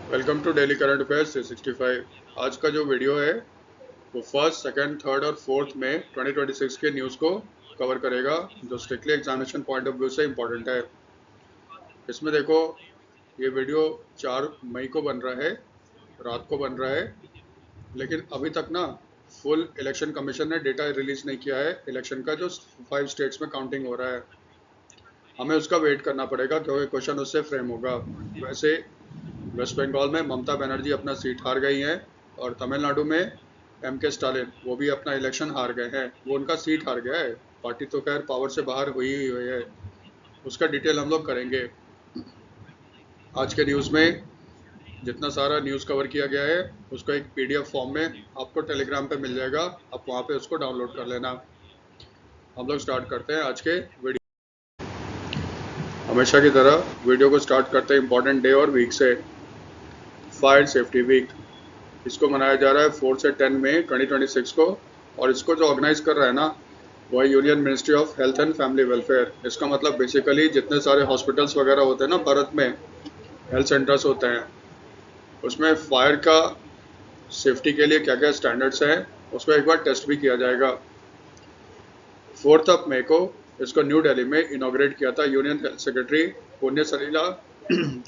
Welcome to daily current affairs 365। आज का जो वीडियो है वो फर्स्ट, सेकंड, थर्ड और फोर्थ में 2026 के न्यूज़ को कवर करेगा, जो strictly examination point of view से इम्पोर्टेंट है। इसमें देखो, ये वीडियो 4 मई को बन रहा है, रात को बन रहा है, लेकिन अभी तक ना फुल इलेक्शन कमीशन ने डेटा रिलीज नहीं किया है इलेक्शन का, जो 5 स्टेट्स में काउंटिंग हो रहा है। हमें उसका वेट करना पड़ेगा क्योंकि क्वेश्चन उससे फ्रेम होगा। वैसे वेस्ट बंगाल में ममता बनर्जी अपना सीट हार गई हैं, और तमिलनाडु में M.K. स्टालिन वो भी अपना इलेक्शन हार गए हैं। वो उनका सीट हार गया है, पार्टी तो खैर पावर से बाहर हुई ही हुई है। उसका डिटेल हम लोग करेंगे आज के न्यूज़ में। जितना सारा न्यूज़ कवर किया गया है उसका एक PDF फॉर्म में आपको टेलीग्राम पे मिल जाएगा, आप वहाँ पे उसको डाउनलोड कर लेना। हम लोग स्टार्ट करते हैं आज के वीडियो। हमेशा की तरह वीडियो को स्टार्ट करते हैं इंपॉर्टेंट डे और वीक से। फायर सेफ्टी वीक, इसको मनाया जा रहा है 4 से 10 मई 2026 को, और इसको जो ऑर्गेनाइज कर रहा है ना वो है union ministry of health and family welfare. इसका मतलब बेसिकली जितने सारे हॉस्पिटल्स वगैरह होते हैं ना भारत में, हेल्थ सेंटर्स होते हैं, उसमें फायर का सेफ्टी के लिए क्या क्या स्टैंडर्ड्स हैं उसको एक बार टेस्ट भी किया जाएगा। 4 मई को इसको न्यू दिल्ली में इनॉग्रेट किया था यूनियन हेल्थ सेक्रेटरी पुण्य सलीला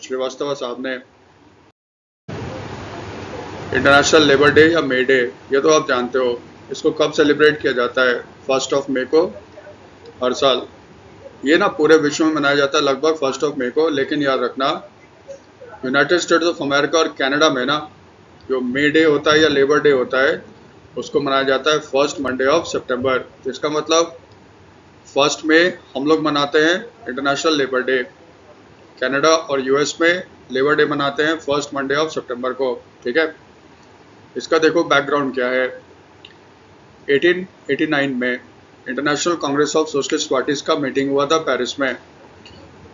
श्रीवास्तव साहब ने। इंटरनेशनल लेबर डे या मे डे, ये तो आप जानते हो। इसको कब सेलिब्रेट किया जाता है? 1 मई को हर साल। ये ना पूरे विश्व में मनाया जाता है लगभग 1 मई को, लेकिन याद रखना यूनाइटेड स्टेट्स ऑफ अमेरिका और कनाडा में ना जो मे डे होता है या लेबर डे होता है उसको मनाया जाता है फर्स्ट मंडे ऑफ सितंबर। इसका मतलब 1 मई हम लोग मनाते हैं इंटरनेशनल लेबर डे, कनाडा और US में लेबर डे मनाते हैं फर्स्ट मंडे ऑफ सितंबर को। ठीक है, इसका देखो बैकग्राउंड क्या है। 1889 में international Congress of socialist parties का मीटिंग हुआ था पेरिस में,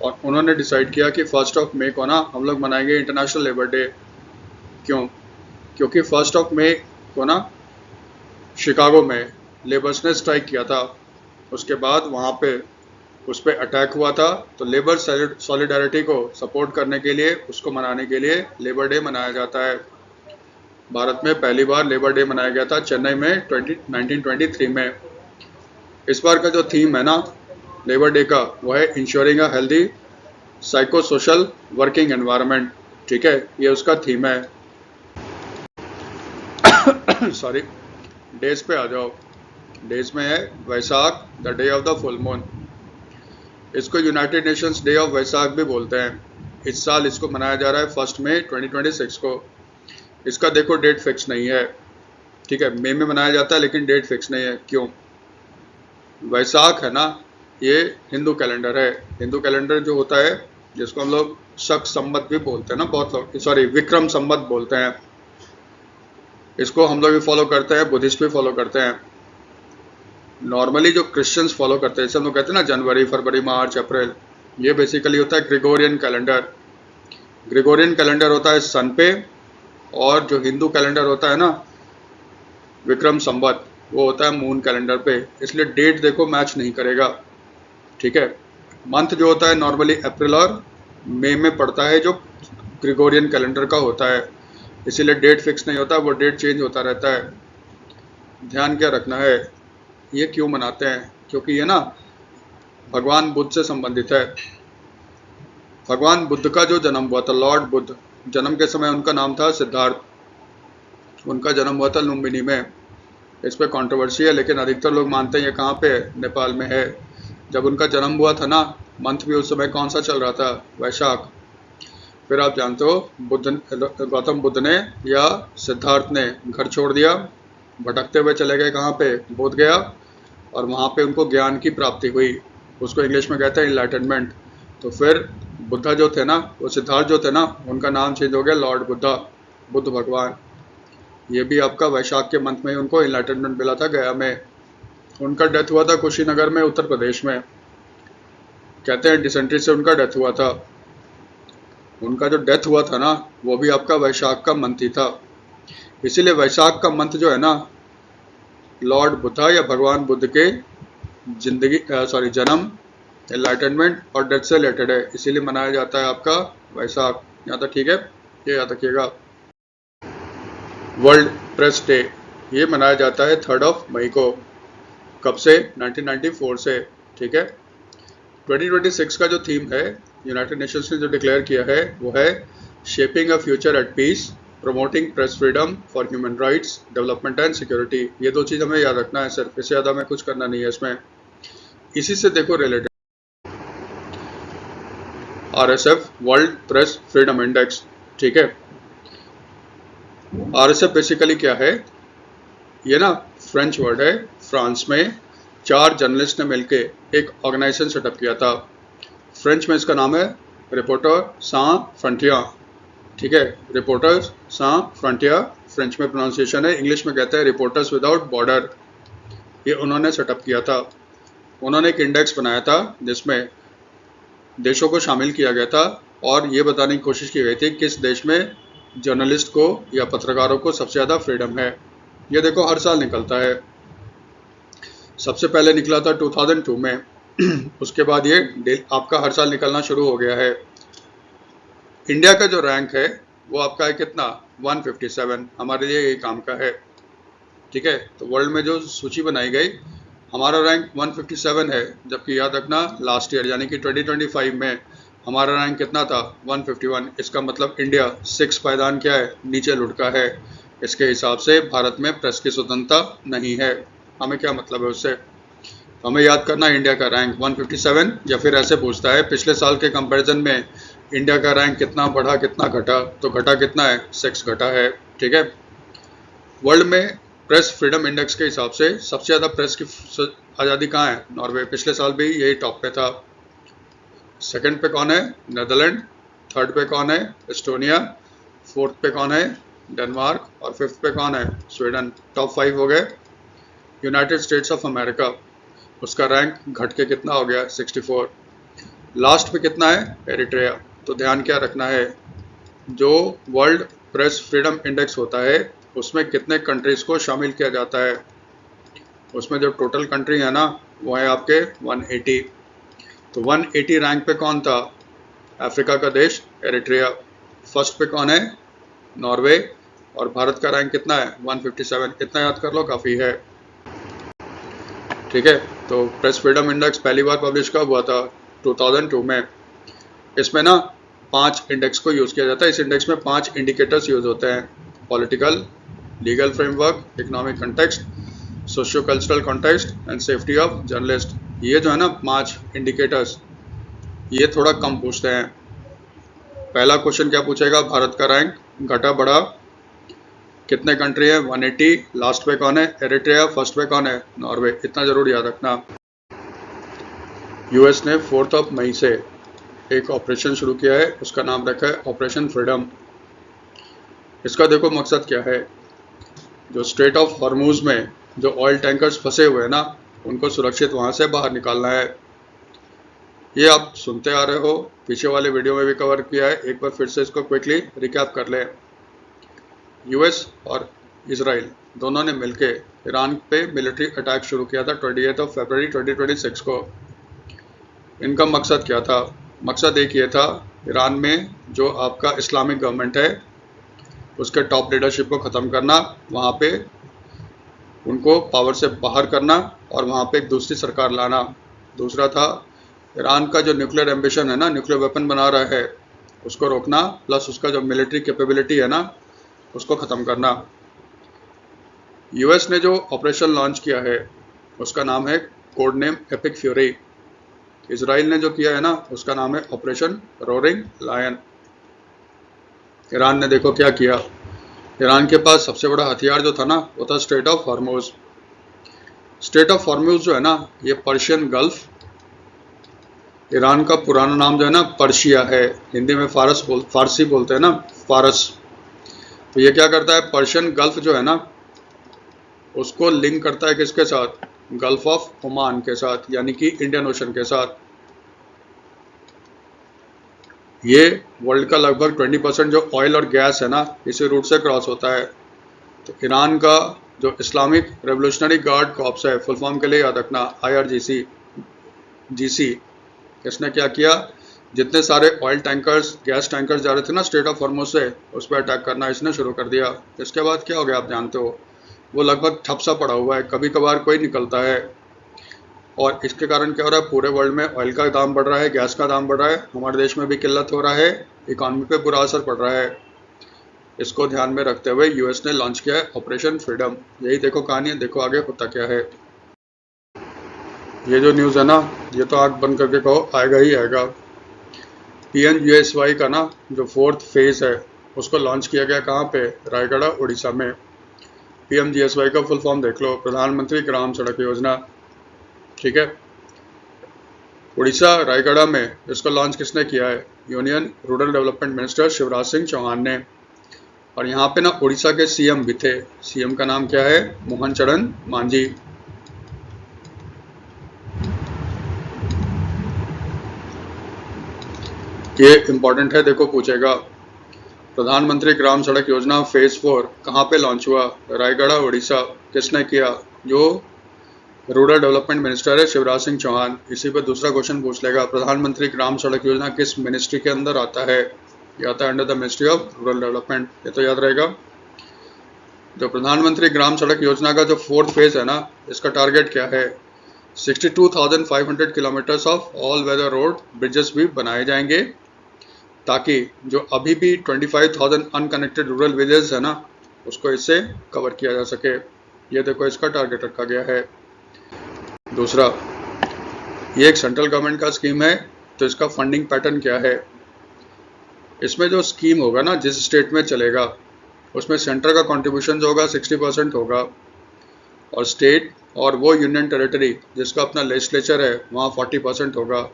और उन्होंने डिसाइड किया कि 1 मई को ना हम लोग मनाएंगे इंटरनेशनल लेबर डे। क्यों? क्योंकि 1 मई को ना शिकागो में लेबर्स ने स्ट्राइक किया था, उसके बाद वहाँ पे उस पर अटैक हुआ था, तो लेबर सॉलिडारिटी को सपोर्ट करने के लिए, उसको मनाने के लिए लेबर डे मनाया जाता है। भारत में पहली बार लेबर डे मनाया गया था चेन्नई में 1923 में। इस बार का जो थीम है ना लेबर डे का वो है ensuring a healthy psycho social working environment. ठीक है, ये उसका थीम है। सॉरी, डेज पे आ जाओ। डेज में है Vaisakh, the day of the full moon. इसको United Nations Day of Vaisakh भी बोलते हैं। इस साल इसको मनाया जा रहा है 1 मई 2026 को। इसका देखो डेट फिक्स नहीं है। ठीक है, मई में मनाया जाता है लेकिन डेट फिक्स नहीं है। क्यों? वैसाख है ना, ये हिंदू कैलेंडर है। हिंदू कैलेंडर जो होता है जिसको हम लोग शक संवत भी बोलते हैं ना, बहुत लोग, सॉरी, विक्रम संवत बोलते हैं। इसको हम लोग भी फॉलो करते हैं, बुद्धिस्ट भी फॉलो करते हैं। नॉर्मली जो क्रिश्चियंस फॉलो करते हैं, जैसे हम लोग कहते हैं ना जनवरी, फरवरी, मार्च, अप्रैल, ये बेसिकली होता है ग्रेगोरियन कैलेंडर। ग्रेगोरियन कैलेंडर होता है सन पे, और जो हिंदू कैलेंडर होता है ना विक्रम संवत, वो होता है मून कैलेंडर पे। इसलिए डेट देखो मैच नहीं करेगा। ठीक है, मंथ जो होता है नॉर्मली अप्रैल और मई में पड़ता है, जो ग्रेगोरियन कैलेंडर का होता है, इसीलिए डेट फिक्स नहीं होता, वो डेट चेंज होता रहता है। ध्यान क्या रखना है, ये क्यों मनाते हैं? क्योंकि ये ना भगवान बुद्ध से संबंधित है। भगवान बुद्ध का जो जन्म हुआ था, लॉर्ड बुद्ध, जन्म के समय उनका नाम था सिद्धार्थ। उनका जन्म हुआ था लुम्बिनी में। इस पर कंट्रोवर्सी है, लेकिन अधिकतर लोग मानते हैं ये कहाँ पे, नेपाल में है। जब उनका जन्म हुआ था ना, मंथ भी उस समय कौन सा चल रहा था? वैशाख। फिर आप जानते हो गौतम बुद्ध ने या सिद्धार्थ ने घर छोड़ दिया, भटकते हुए चले गए कहाँ पे? बोध गया, और वहाँ पे उनको ज्ञान की प्राप्ति हुई। उसको इंग्लिश में कहते हैं इनलाइटनमेंट। तो फिर बुद्धा जो थे ना, वो सिद्धार्थ जो थे ना, उनका नाम चेंज हो गया लॉर्ड बुद्धा, बुद्ध भगवान। ये भी आपका वैशाख के मंथ में ही उनको इनलाइटनमेंट मिला था गया में। उनका डेथ हुआ था कुशीनगर में, उत्तर प्रदेश में। कहते हैं डिसेंट्री से उनका डेथ हुआ था। उनका जो डेथ हुआ था ना वो भी आपका वैशाख का मंथ ही था। इसीलिए वैशाख का मंथ जो है ना लॉर्ड बुद्धा या भगवान बुद्ध के जन्म, एनलाइटनमेंट और डेथ से रिलेटेड है, इसीलिए मनाया जाता है आपका वैसाख। यहाँ तक ठीक है। ये याद रखिएगा। वर्ल्ड प्रेस डे ये मनाया जाता है 3 मई को। कब से? 1994 से। ठीक है। 2026 का जो थीम है यूनाइटेड नेशंस ने जो डिक्लेयर किया है वो है shaping a future at peace, promoting press freedom for human rights, development and security. ये 2 चीज़ हमें याद रखना है सिर्फ, इससे ज़्यादा हमें कुछ करना नहीं है इसमें। इसी से देखो related RSF world press freedom index. ठीक है। RSF बेसिकली क्या है? ये ना फ्रेंच वर्ड है। फ्रांस में 4 जर्नलिस्ट ने मिलके एक ऑर्गेनाइजेशन सेटअप किया था। फ्रेंच में इसका नाम है रिपोर्टर sans frontières। ठीक है। रिपोर्टर्स sans frontières फ्रेंच में प्रोनाउंसिएशन है, इंग्लिश में कहते हैं रिपोर्टर्स विदाउट बॉर्डर। ये उन्होंने सेटअप किया था। उन्होंने एक इंडेक्स बनाया था जिसमें देशों को शामिल किया गया था और ये बताने की कोशिश की गई थी किस देश में जर्नलिस्ट को या पत्रकारों को सबसे ज़्यादा फ्रीडम है। ये देखो हर साल निकलता है। सबसे पहले निकला था 2002 में उसके बाद ये आपका हर साल निकलना शुरू हो गया है। इंडिया का जो रैंक है वो आपका है कितना? 157। हमारे लिए ये काम का है। ठीक है। तो वर्ल्ड में जो सूची बनाई गई हमारा रैंक 157 है, जबकि याद रखना लास्ट ईयर यानी कि 2025 में हमारा रैंक कितना था? 151। इसका मतलब इंडिया 6 पायदान क्या है? नीचे लुढ़का है। इसके हिसाब से भारत में प्रेस की स्वतंत्रता नहीं है। हमें क्या मतलब है उससे? हमें याद करना है इंडिया का रैंक 157, या फिर ऐसे पूछता है पिछले साल के कंपैरिजन में इंडिया का रैंक कितना बढ़ा कितना घटा, तो घटा कितना है? 6 घटा है। ठीक है। वर्ल्ड में प्रेस फ्रीडम इंडेक्स के हिसाब से सबसे ज़्यादा प्रेस की आज़ादी कहाँ है? नॉर्वे। पिछले साल भी यही टॉप पे था। सेकंड पे कौन है? नेदरलैंड। थर्ड पे कौन है? एस्टोनिया। फोर्थ पे कौन है? डेनमार्क। और फिफ्थ पे कौन है? स्वीडन। टॉप 5 हो गए। यूनाइटेड स्टेट्स ऑफ अमेरिका, उसका रैंक घट के कितना हो गया? 64। लास्ट पे कितना है? एरिट्रिया। तो ध्यान क्या रखना है, जो वर्ल्ड प्रेस फ्रीडम इंडेक्स होता है उसमें कितने कंट्रीज़ को शामिल किया जाता है? उसमें जो टोटल कंट्री है ना वो है आपके 180। तो 180 रैंक पे कौन था? अफ्रीका का देश एरिट्रिया। फर्स्ट पे कौन है? नॉर्वे। और भारत का रैंक कितना है? 157। इतना याद कर लो, काफ़ी है। ठीक है। तो प्रेस फ्रीडम इंडेक्स पहली बार पब्लिश कब हुआ था? 2002 में। इसमें ना 5 इंडेक्स को यूज़ किया जाता है। इस इंडेक्स में 5 इंडिकेटर्स यूज़ होते हैं। Political, legal framework, economic context, socio cultural context and safety of journalist. ये जो है ना 5 इंडिकेटर्स, ये थोड़ा कम पूछते हैं। पहला क्वेश्चन क्या पूछेगा? भारत का रैंक घटा बढ़ा कितने कंट्री है? 180। लास्ट पे कौन है? एरिट्रिया। फर्स्ट पे कौन है? नॉर्वे। इतना जरूर याद रखना। यूएस ने 4 मई से एक ऑपरेशन शुरू किया है, उसका नाम रखा है ऑपरेशन फ्रीडम। इसका देखो मकसद क्या है, जो स्ट्रेट ऑफ हॉर्मूज में जो ऑयल टैंकर्स फंसे हुए हैं ना उनको सुरक्षित वहाँ से बाहर निकालना है। ये आप सुनते आ रहे हो, पीछे वाले वीडियो में भी कवर किया है, एक बार फिर से इसको क्विकली रिकैप कर लें। यूएस और इजराइल दोनों ने मिलकर ईरान पे मिलिट्री अटैक शुरू किया था 28 फरवरी 2026 को। इनका मकसद क्या था? मकसद एक ये था, ईरान में जो आपका इस्लामिक गवर्नमेंट है उसके टॉप लीडरशिप को ख़त्म करना, वहाँ पे उनको पावर से बाहर करना और वहाँ पे एक दूसरी सरकार लाना। दूसरा था ईरान का जो न्यूक्लियर एम्बिशन है ना, न्यूक्लियर वेपन बना रहा है, उसको रोकना, प्लस उसका जो मिलिट्री कैपेबिलिटी है ना उसको ख़त्म करना। यूएस ने जो ऑपरेशन लॉन्च किया है उसका नाम है code name epic fury. Israel ने जो किया है ना उसका नाम है ऑपरेशन रोरिंग लायन। ईरान ने देखो क्या किया। ईरान के पास सबसे बड़ा हथियार जो था ना वो था straight of Hormuz. Straight of Hormuz जो है ना ये पर्शियन गल्फ, ईरान का पुराना नाम जो है ना पर्शिया है, हिंदी में फारसी बोलते हैं ना, फारस। तो ये क्या करता है, पर्शियन गल्फ जो है ना उसको लिंक करता है किसके साथ? गल्फ ऑफ ओमान के साथ, यानी कि इंडियन ओशन के साथ। ये वर्ल्ड का लगभग 20% जो ऑयल और गैस है ना इसी रूट से क्रॉस होता है। तो ईरान का जो इस्लामिक रेवोल्यूशनरी गार्ड कॉर्प्स है, फुल फॉर्म के लिए याद रखना IRGC, इसने क्या किया, जितने सारे ऑयल टैंकर्स, गैस टैंकर्स जा रहे थे ना स्ट्रेट ऑफ हॉर्मुज से, उस पर अटैक करना इसने शुरू कर दिया। इसके बाद क्या हो गया आप जानते हो, वो लगभग ठप सा पड़ा हुआ है, कभी कभार कोई निकलता है। और इसके कारण क्या हो रहा है, पूरे वर्ल्ड में ऑयल का दाम बढ़ रहा है, गैस का दाम बढ़ रहा है, हमारे देश में भी किल्लत हो रहा है, इकॉनमी पे बुरा असर पड़ रहा है। इसको ध्यान में रखते हुए यूएस ने लॉन्च किया है ऑपरेशन फ्रीडम। यही देखो कहानी है, देखो आगे होता क्या है। ये जो न्यूज़ है ना, ये तो आंख बंद करके कहो आएगा ही आएगा। PMGSY का ना जो 4th फेज़ है उसको लॉन्च किया गया कहाँ पे, रायगढ़ उड़ीसा में। PMGSY का फुल फॉर्म देख लो, प्रधानमंत्री ग्राम सड़क योजना, ठीक है। उड़ीसा रायगढ़ में इसको लॉन्च किसने किया है, union rural development minister Shivraj Singh Chauhan ने। और यहाँ पे ना उड़ीसा के CM भी थे, CM का नाम क्या है, मोहन चरण मांझी। ये इंपॉर्टेंट है, देखो पूछेगा, प्रधानमंत्री ग्राम सड़क योजना फेज 4 कहाँ पे लॉन्च हुआ, रायगढ़ उड़ीसा, किसने किया, जो रूरल डेवलपमेंट मिनिस्टर है शिवराज सिंह चौहान। इसी पे दूसरा क्वेश्चन पूछ लेगा, प्रधानमंत्री ग्राम सड़क योजना किस मिनिस्ट्री के अंदर आता है, ये आता है under the ministry of rural development, ये तो याद रहेगा। जो प्रधानमंत्री ग्राम सड़क योजना का जो 4th फेज है ना, इसका टारगेट क्या है, 62,500 kilometres of all weather road bridges भी बनाए जाएंगे, ताकि जो अभी भी 25,000 अनकनेक्टेड रूरल विलेज है ना, उसको इससे कवर किया जा सके। ये देखो इसका टारगेट रखा गया है। दूसरा, ये एक सेंट्रल गवर्नमेंट का स्कीम है, तो इसका फंडिंग पैटर्न क्या है। इसमें जो स्कीम होगा ना, जिस स्टेट में चलेगा उसमें सेंटर का कंट्रीब्यूशन जो होगा 60% होगा, और स्टेट और वो यूनियन टेरिटरी जिसका अपना लेजिस्लेचर है वहाँ 40% होगा।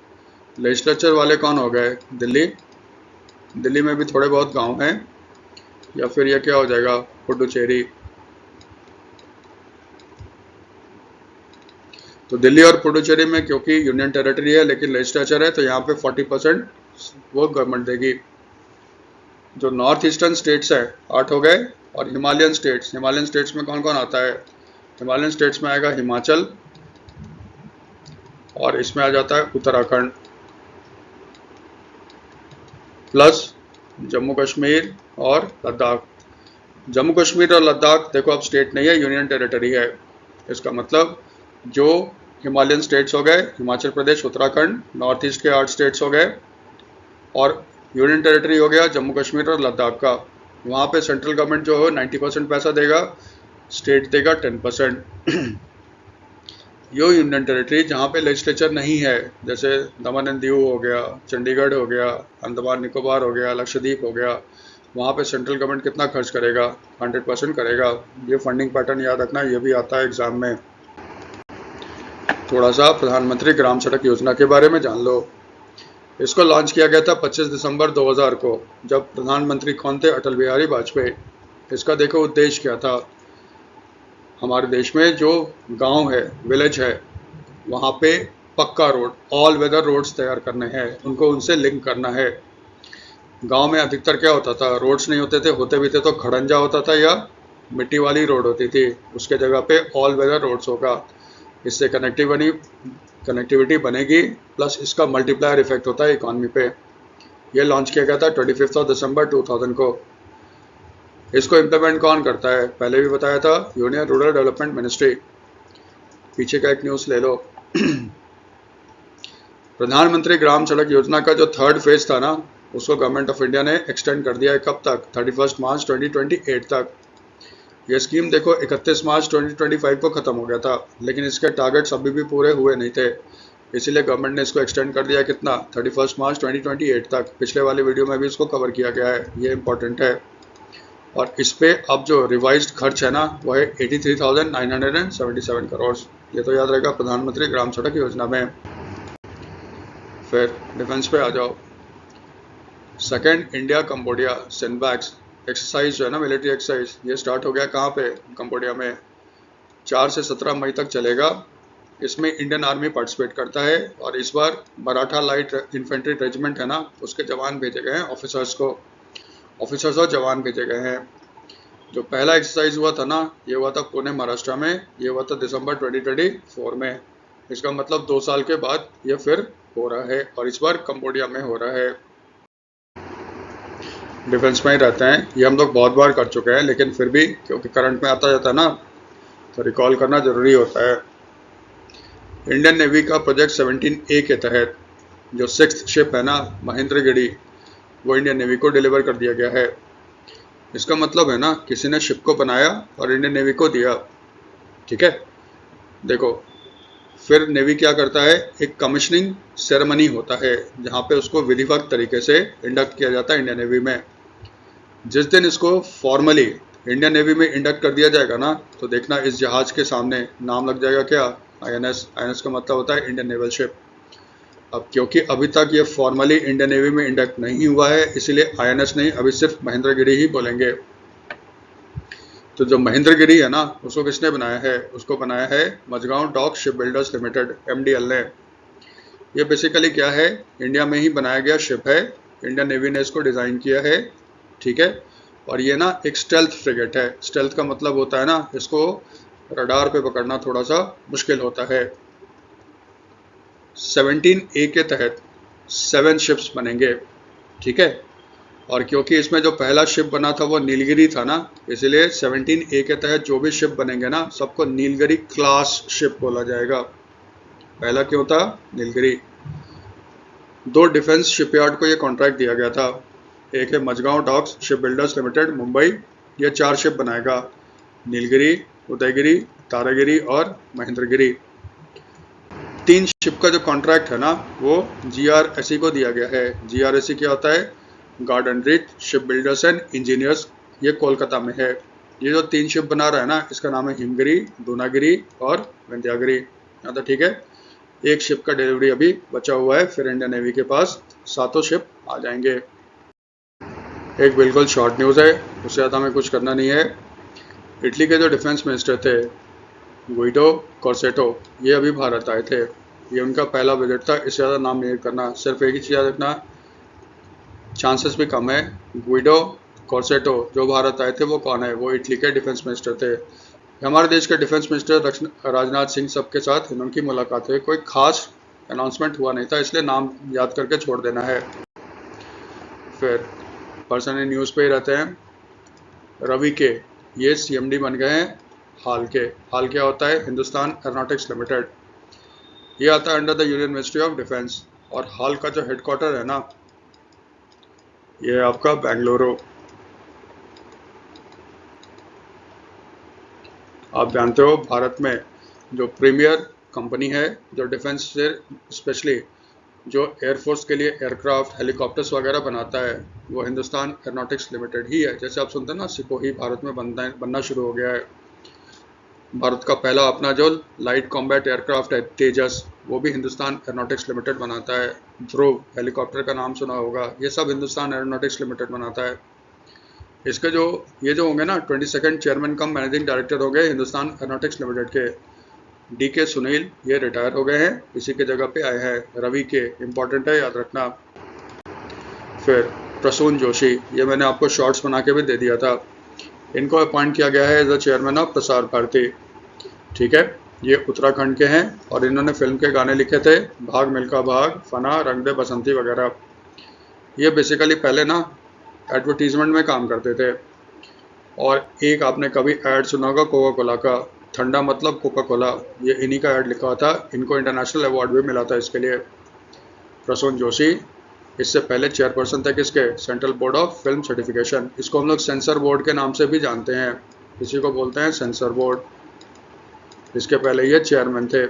लेजिस्लेचर वाले कौन हो गए, दिल्ली, दिल्ली में भी थोड़े बहुत गांव हैं, या फिर ये क्या हो जाएगा, पुडुचेरी। तो दिल्ली और पुडुचेरी में क्योंकि यूनियन टेरिटरी है लेकिन लेजिस्लेचर है, तो यहाँ पे 40% वो गवर्नमेंट देगी। जो नॉर्थ ईस्टर्न स्टेट्स है 8 हो गए, और हिमालयन स्टेट्स में कौन कौन आता है, हिमालयन स्टेट्स में आएगा हिमाचल, और इसमें आ जाता है उत्तराखंड, प्लस जम्मू कश्मीर और लद्दाख। जम्मू कश्मीर और लद्दाख देखो अब स्टेट नहीं है, यूनियन टेरिटरी है। इसका मतलब जो हिमालयन स्टेट्स हो गए, हिमाचल प्रदेश, उत्तराखंड, नॉर्थ ईस्ट के 8 स्टेट्स हो गए, और यूनियन टेरिटरी हो गया जम्मू कश्मीर और लद्दाख का। वहाँ पे सेंट्रल गवर्नमेंट जो है 90% पैसा देगा, स्टेट देगा 10%। यो यूनियन टेरिटरी जहाँ पे लेजिस्लेचर नहीं है, जैसे दमन एंड दीव हो गया, चंडीगढ़ हो गया, अंडमान निकोबार हो गया, लक्षद्वीप हो गया, वहाँ पे सेंट्रल गवर्नमेंट कितना खर्च करेगा, 100% करेगा। ये फंडिंग पैटर्न याद रखना, ये भी आता है एग्जाम में। थोड़ा सा प्रधानमंत्री ग्राम सड़क योजना के बारे में जान लो। इसको लॉन्च किया गया था 25 दिसंबर 2000 को, जब प्रधानमंत्री कौन थे, अटल बिहारी वाजपेयी। इसका देखो उद्देश्य क्या था, हमारे देश में जो गांव है, विलेज है, वहाँ पे पक्का रोड, ऑल वेदर रोड्स तैयार करने हैं, उनको उनसे लिंक करना है। गांव में अधिकतर क्या होता था, रोड्स नहीं होते थे, होते भी थे तो खड़ंजा होता था या मिट्टी वाली रोड होती थी, उसके जगह पे ऑल वेदर रोड्स होगा। इससे कनेक्टिविटी बनेगी, प्लस इसका मल्टीप्लायर इफेक्ट होता है इकॉनमी पे। ये लॉन्च किया गया था 25 दिसंबर 2000 को। इसको इम्प्लीमेंट कौन करता है, पहले भी बताया था, यूनियन रूरल डेवलपमेंट मिनिस्ट्री। पीछे का एक न्यूज़ ले लो। प्रधानमंत्री ग्राम सड़क योजना का जो 3rd फेज था ना, उसको गवर्नमेंट ऑफ इंडिया ने एक्सटेंड कर दिया है, कब तक, 31 मार्च 2028 तक। ये स्कीम देखो 31 मार्च 2025 को ख़त्म हो गया था, लेकिन इसके टारगेट्स अभी भी पूरे हुए नहीं थे, इसीलिए गवर्नमेंट ने इसको एक्सटेंड कर दिया कितना, 31 मार्च 2028 तक। पिछले वाली वीडियो में भी इसको कवर किया गया है, ये इंपॉर्टेंट है। और इस पे अब जो रिवाइज्ड खर्च है ना, वो है 83,977 करोड़। ये तो याद रहेगा प्रधानमंत्री ग्राम सड़क योजना में। फिर डिफेंस पे आ जाओ। 2nd इंडिया कंबोडिया सिनबैक्स एक्सरसाइज जो है ना, मिलिट्री एक्सरसाइज, ये स्टार्ट हो गया कहाँ पे, कंबोडिया में। 4 से 17 मई तक चलेगा। इसमें इंडियन आर्मी पार्टिसिपेट करता है, और इस बार मराठा लाइट इन्फेंट्री रेजिमेंट है ना, उसके जवान भेजे गए हैं, ऑफिसर्स और जवान भेजे गए हैं। जो पहला एक्सरसाइज हुआ था ना, ये हुआ था पुणे महाराष्ट्र में, ये हुआ था दिसंबर 2024 में। इसका मतलब 2 साल के बाद ये फिर हो रहा है और इस बार कंबोडिया में हो रहा है। डिफेंस में ही रहते हैं, ये हम लोग बहुत बार कर चुके हैं, लेकिन फिर भी क्योंकि करंट में आता जाता है ना, तो रिकॉल करना ज़रूरी होता है। इंडियन नेवी का प्रोजेक्ट 17A के तहत जो 6th शिप है ना महेंद्रगिरी, वो इंडियन नेवी को डिलीवर कर दिया गया है। इसका मतलब है ना, किसी ने शिप को बनाया और इंडियन नेवी को दिया। ठीक है, देखो फिर नेवी क्या करता है, एक कमिश्निंग सेरेमनी होता है जहाँ पे उसको विधिवत तरीके से इंडक्ट किया जाता है इंडियन नेवी में। जिस दिन इसको फॉर्मली इंडियन नेवी में इंडक्ट कर दिया जाएगा ना, तो देखना इस जहाज के सामने नाम लग जाएगा क्या, INS। INS का मतलब होता है इंडियन नेवल शिप। अब क्योंकि अभी तक ये फॉर्मली इंडियन नेवी में इंडक्ट नहीं हुआ है, इसीलिए INS नहीं, अभी सिर्फ महेंद्रगिरी ही बोलेंगे। तो जो महेंद्रगिरी है ना, उसको किसने बनाया है, उसको बनाया है Mazagon dock ship builders limited MDL ने। ये बेसिकली क्या है, इंडिया में ही बनाया गया शिप है, इंडियन नेवी ने इसको डिज़ाइन किया है। ठीक है, और ये ना एक स्टेल्थ फ्रिगेट है। स्टेल्थ का मतलब होता है ना, इसको रडार पे पकड़ना थोड़ा सा मुश्किल होता है। 17A के तहत 7 शिप्स बनेंगे। ठीक है, और क्योंकि इसमें जो पहला शिप बना था वो नीलगिरी था ना, इसलिए 17A के तहत जो भी शिप बनेंगे ना, सबको नीलगिरी क्लास शिप बोला जाएगा। पहला क्यों था, नीलगिरी। 2 डिफेंस शिपयार्ड को ये कॉन्ट्रैक्ट दिया गया था। एक है Mazagon docks ship builders limited Mumbai, ये 4 शिप बनाएगा, नीलगिरी, उदयगिरी, तारागिरी और महेंद्रगिरी। 3 शिप का जो कॉन्ट्रैक्ट है ना, वो GRSE को दिया गया है। GRSE क्या होता है, garden rich ship builders and engineers, ये कोलकाता में है। ये जो 3 शिप बना रहा है ना, इसका नाम है हिमगिरी, दूनागिरी और विंध्यागिरी। हाँ तो ठीक है, एक शिप का डिलीवरी अभी बचा हुआ है, फिर इंडियन नेवी के पास 7 शिप आ जाएंगे। एक बिल्कुल शॉर्ट न्यूज़ है, उससे ज़्यादा हमें कुछ करना नहीं है। इटली के जो डिफेंस मिनिस्टर थे गुइडो कॉर्सेटो, ये अभी भारत आए थे। ये उनका पहला विजिट था, इससे ज़्यादा नाम नहीं करना, सिर्फ एक ही चीज़ याद रखना, चांसेस भी कम है। गुइडो कॉर्सेटो जो भारत आए थे वो कौन है, वो इटली के डिफेंस मिनिस्टर थे। हमारे देश के डिफेंस मिनिस्टर राजनाथ सिंह सबके साथ उनकी मुलाकात हुई, कोई खास अनाउंसमेंट हुआ नहीं था, इसलिए नाम याद करके छोड़ देना है। फिर पर्सनल न्यूज़ पे ही रहते हैं। रवि के ये CMD बन गए हैं हाल के। हाल क्या होता है, हिंदुस्तान एरोनॉटिक्स लिमिटेड। ये आता है under the union ministry of defence. और हाल का जो हेडक्वार्टर है ना, ये आपका बेंगलुरु। आप जानते हो भारत में जो प्रीमियर कंपनी है जो डिफेंस से स्पेशली जो एयरफोर्स के लिए एयरक्राफ्ट हेलीकॉप्टर्स वगैरह बनाता है, वो हिंदुस्तान एरोनॉटिक्स लिमिटेड ही है। जैसे आप सुनते हैं ना, सिपोही भारत में बनना शुरू हो गया है। भारत का पहला अपना जो लाइट कॉम्बैट एयरक्राफ्ट है तेजस, वो भी हिंदुस्तान एरोनॉटिक्स लिमिटेड बनाता है। ध्रुव हेलीकॉप्टर का नाम सुना होगा, ये सब हिंदुस्तान एरोनॉटिक्स लिमिटेड बनाता है। इसके जो ये जो होंगे ना 22nd chairman cum managing director हो गए हिंदुस्तान एरोनॉटिक्स लिमिटेड के, DK सुनील, ये रिटायर हो गए हैं, इसी के जगह पे आए हैं रवि के। इम्पॉर्टेंट है, याद रखना। फिर प्रसून जोशी, ये मैंने आपको शॉर्ट्स बना के भी दे दिया था, इनको अपॉइंट किया गया है as the chairman of Prasar Bharati. ठीक है, ये उत्तराखंड के हैं और इन्होंने फिल्म के गाने लिखे थे, भाग मिल्खा भाग, फना, रंग दे बसंती वगैरह। ये बेसिकली पहले ना एडवर्टीजमेंट में काम करते थे। और एक आपने कभी ऐड सुना होगा कोका कोला का, ठंडा मतलब कोका कोला, ये इन्हीं का ऐड लिखा था। इनको इंटरनेशनल अवार्ड भी मिला था इसके लिए। प्रसून जोशी इससे पहले चेयरपर्सन थे किसके, central board of film certification. इसको हम लोग सेंसर बोर्ड के नाम से भी जानते हैं, इसी को बोलते हैं सेंसर बोर्ड। इसके पहले ये चेयरमैन थे।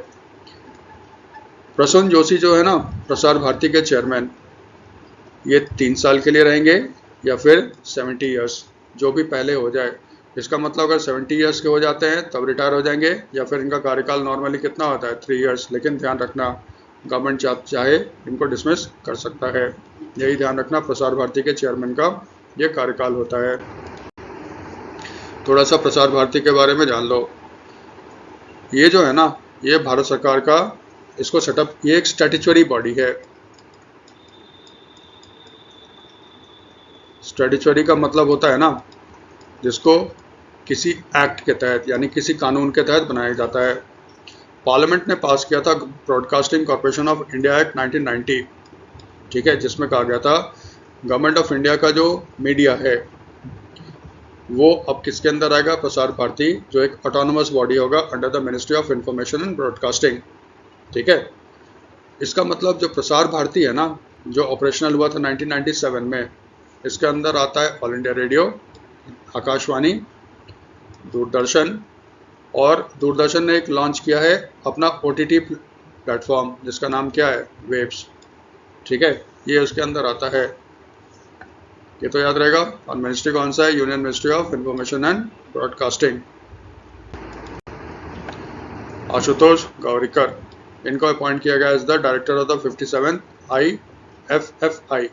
प्रसून जोशी जो है ना प्रसार भारती के चेयरमैन, ये 3 साल के लिए रहेंगे या फिर 70 ईयर्स, जो भी पहले हो जाए। इसका मतलब अगर 70 ईयर्स के हो जाते हैं तब रिटायर हो जाएंगे, या फिर इनका कार्यकाल नॉर्मली कितना होता है, 3 ईयर्स। लेकिन ध्यान रखना, गवर्नमेंट चाहे इनको डिसमिस कर सकता है, यही ध्यान रखना। प्रसार भारती के चेयरमैन का ये कार्यकाल होता है। थोड़ा सा प्रसार भारती के बारे में जान लो। ये जो है ना, ये भारत सरकार का इसको सेटअप, ये एक स्टैट्यूटरी बॉडी है। स्टैट्यूटरी का मतलब होता है ना, जिसको किसी एक्ट के तहत यानी किसी कानून के तहत बनाया जाता है। पार्लियामेंट ने पास किया था broadcasting corporation of India act 1990, ठीक है, जिसमें कहा गया था गवर्नमेंट ऑफ इंडिया का जो मीडिया है वो अब किसके अंदर आएगा, प्रसार भारती, जो एक ऑटोनोमस बॉडी होगा under the ministry of information and broadcasting, ठीक है। इसका मतलब जो प्रसार भारती है ना, जो ऑपरेशनल हुआ था 1997 में, इसके अंदर आता है all India radio, Akashvani, Doordarshan, और दूरदर्शन ने एक लॉन्च किया है अपना OTT प्लेटफॉर्म जिसका नाम क्या है, वेव्स, ठीक है, ये उसके अंदर आता है। ये तो याद रहेगा। और मिनिस्ट्री कौन सा है, union ministry of information and broadcasting. Ashutosh Gowariker, इनको अपॉइंट किया गया as the director of the 57 IFFI।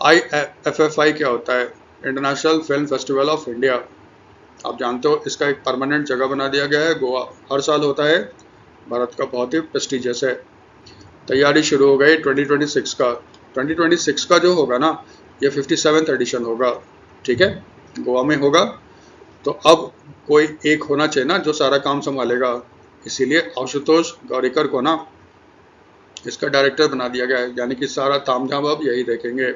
IFFI क्या होता है, international film festival of India. आप जानते हो इसका एक परमानेंट जगह बना दिया गया है गोवा, हर साल होता है, भारत का बहुत ही प्रेस्टिजियस है। तैयारी शुरू हो गई 2026 का। 2026 का जो होगा ना, ये 57th एडिशन होगा, ठीक है, गोवा में होगा। तो अब कोई एक होना चाहिए ना जो सारा काम संभालेगा, इसीलिए आशुतोष गौरीकर को ना इसका डायरेक्टर बना दिया गया है, यानी कि सारा तामझाम अब यही देखेंगे।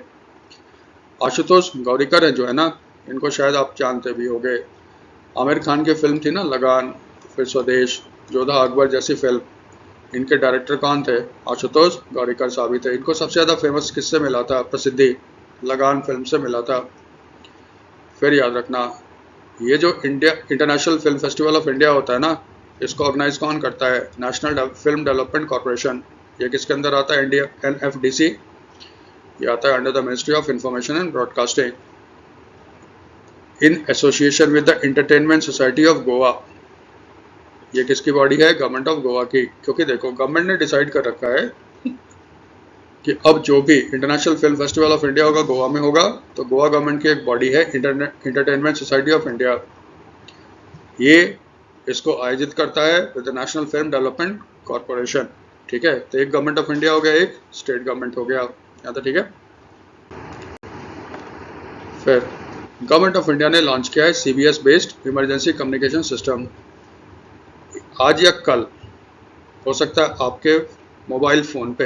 आशुतोष गौरीकर है जो है ना, इनको शायद आप जानते भी होंगे, आमिर खान की फिल्म थी ना लगान, फिर स्वदेश, जोधा अकबर जैसी फिल्म, इनके डायरेक्टर कौन थे, आशुतोष गौरीकर साहब ही थे। इनको सबसे ज़्यादा फेमस किससे मिला था, प्रसिद्धि लगान फिल्म से मिला था। फिर याद रखना, ये जो international film festival of India होता है ना, इसको ऑर्गेनाइज कौन करता है, नेशनल फिल्म डेवलपमेंट कॉर्पोरेशन। ये किसके अंदर आता है, इंडिया NFDC, ये आता है under the ministry of information and broadcasting in association with the entertainment society of Goa. ये किसकी बॉडी है, गवर्नमेंट ऑफ गोवा की। क्योंकि देखो गवर्नमेंट ने डिसाइड कर रखा है कि अब जो भी international film festival of India होगा गोवा में होगा, तो गोवा गवर्नमेंट की एक बॉडी है एंटरटेनमेंट सोसाइटी ऑफ इंडिया, ये इसको आयोजित करता है with the national film development corporation, ठीक है। तो एक गवर्नमेंट ऑफ इंडिया हो गया, एक स्टेट गवर्नमेंट हो गया, यहाँ तो ठीक है। फिर गवर्नमेंट ऑफ इंडिया ने लॉन्च किया है CBS based emergency communication system. आज या कल हो सकता है आपके मोबाइल फ़ोन पे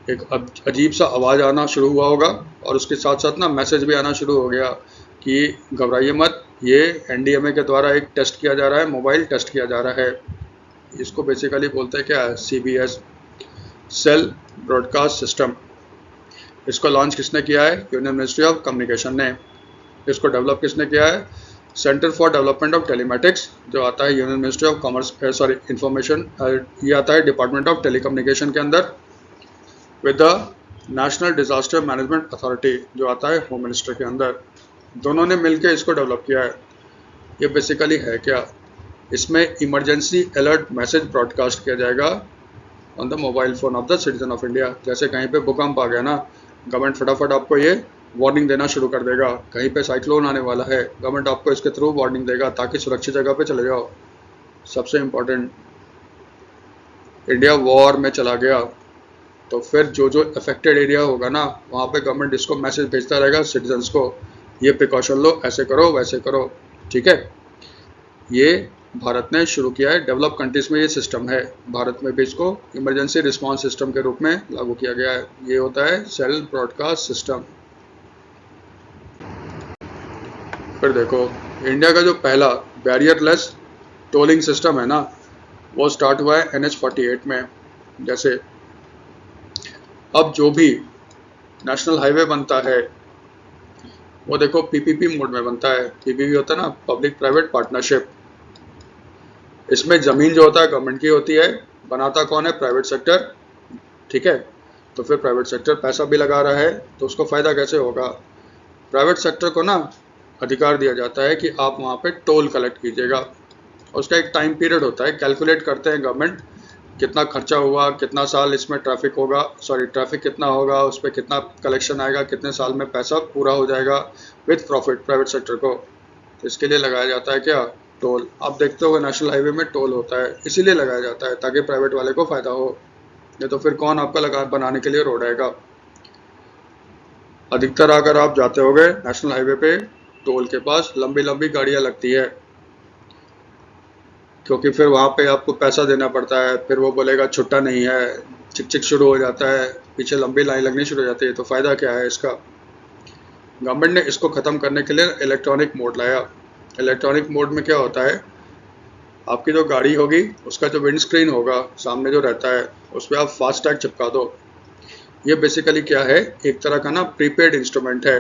एक अजीब सा आवाज़ आना शुरू हुआ होगा, और उसके साथ साथ ना मैसेज भी आना शुरू हो गया कि घबराइए मत, ये NDMA के द्वारा एक टेस्ट किया जा रहा है, मोबाइल टेस्ट किया जा रहा है। इसको बेसिकली बोलते हैं क्या है, CBS सेल ब्रॉडकास्ट सिस्टम। इसको लॉन्च किसने किया है, यूनियन मिनिस्ट्री ऑफ कम्युनिकेशन ने। इसको डेवलप किसने किया है, centre for development of telematics, जो आता है union ministry of commerce, information, ये आता है डिपार्टमेंट ऑफ टेलीकम्युनिकेशन के अंदर, with the national disaster management authority, जो आता है होम मिनिस्टर के अंदर। दोनों ने मिलकर इसको डेवलप किया है। ये बेसिकली है क्या, इसमें इमरजेंसी अलर्ट मैसेज ब्रॉडकास्ट किया जाएगा on the mobile phone off the citizen of India. जैसे कहीं पे भूकंप आ गया ना, गवर्नमेंट फटाफट आपको ये वार्निंग देना शुरू कर देगा, कहीं पे साइक्लोन आने वाला है, गवर्नमेंट आपको इसके थ्रू वार्निंग देगा ताकि सुरक्षित जगह पे चले जाओ। सबसे इम्पोर्टेंट, इंडिया वॉर में चला गया तो फिर जो जो अफेक्टेड एरिया होगा ना, वहाँ पे गवर्नमेंट इसको मैसेज भेजता रहेगा सिटीजन्स को, ये प्रिकॉशन लो, ऐसे करो वैसे करो, ठीक है। ये भारत ने शुरू किया है, डेवलप कंट्रीज में ये सिस्टम है, भारत में भी इसको इमरजेंसी रिस्पांस सिस्टम के रूप में लागू किया गया है। ये होता है सेल ब्रॉडकास्ट सिस्टम। फिर देखो, इंडिया का जो पहला बैरियरलेस टोलिंग सिस्टम है ना, वो स्टार्ट हुआ है NH-48 में। जैसे अब जो भी नेशनल हाईवे बनता है वो देखो PPP मोड में बनता है। PPP होता है ना, पब्लिक प्राइवेट पार्टनरशिप। इसमें ज़मीन जो होता है गवर्नमेंट की होती है, बनाता कौन है, प्राइवेट सेक्टर, ठीक है। तो फिर प्राइवेट सेक्टर पैसा भी लगा रहा है, तो उसको फ़ायदा कैसे होगा, प्राइवेट सेक्टर को ना अधिकार दिया जाता है कि आप वहाँ पे टोल कलेक्ट कीजिएगा। उसका एक टाइम पीरियड होता है, कैलकुलेट करते हैं गवर्नमेंट कितना खर्चा हुआ, कितना साल इसमें ट्रैफिक होगा, ट्रैफिक कितना होगा, उस पर कितना कलेक्शन आएगा, कितने साल में पैसा पूरा हो जाएगा विथ प्रॉफिट प्राइवेट सेक्टर को। तो इसके लिए लगाया जाता है क्या, टोल। आप देखते हो नेशनल हाईवे में टोल होता है, इसीलिए लगाया जाता है ताकि प्राइवेट वाले को फ़ायदा हो। नहीं तो फिर कौन आपका लगा बनाने के लिए रोड आएगा। अधिकतर अगर आप जाते होगे नेशनल हाईवे पे, टोल के पास लंबी लंबी गाड़ियाँ लगती है। क्योंकि फिर वहाँ पे आपको पैसा देना पड़ता है, फिर वो बोलेगा छुट्टा नहीं है, चिक चिक शुरू हो जाता है, पीछे लंबी लाइन लगनी शुरू हो जाती है। तो फ़ायदा क्या है इसका? गवर्नमेंट ने इसको ख़त्म करने के लिए इलेक्ट्रॉनिक मोड लाया। इलेक्ट्रॉनिक मोड में क्या होता है, आपकी जो गाड़ी होगी उसका जो विंड स्क्रीन होगा सामने जो रहता है, उस पर आप फास्टैग चिपका दो। ये बेसिकली क्या है, एक तरह का ना प्रीपेड इंस्ट्रूमेंट है।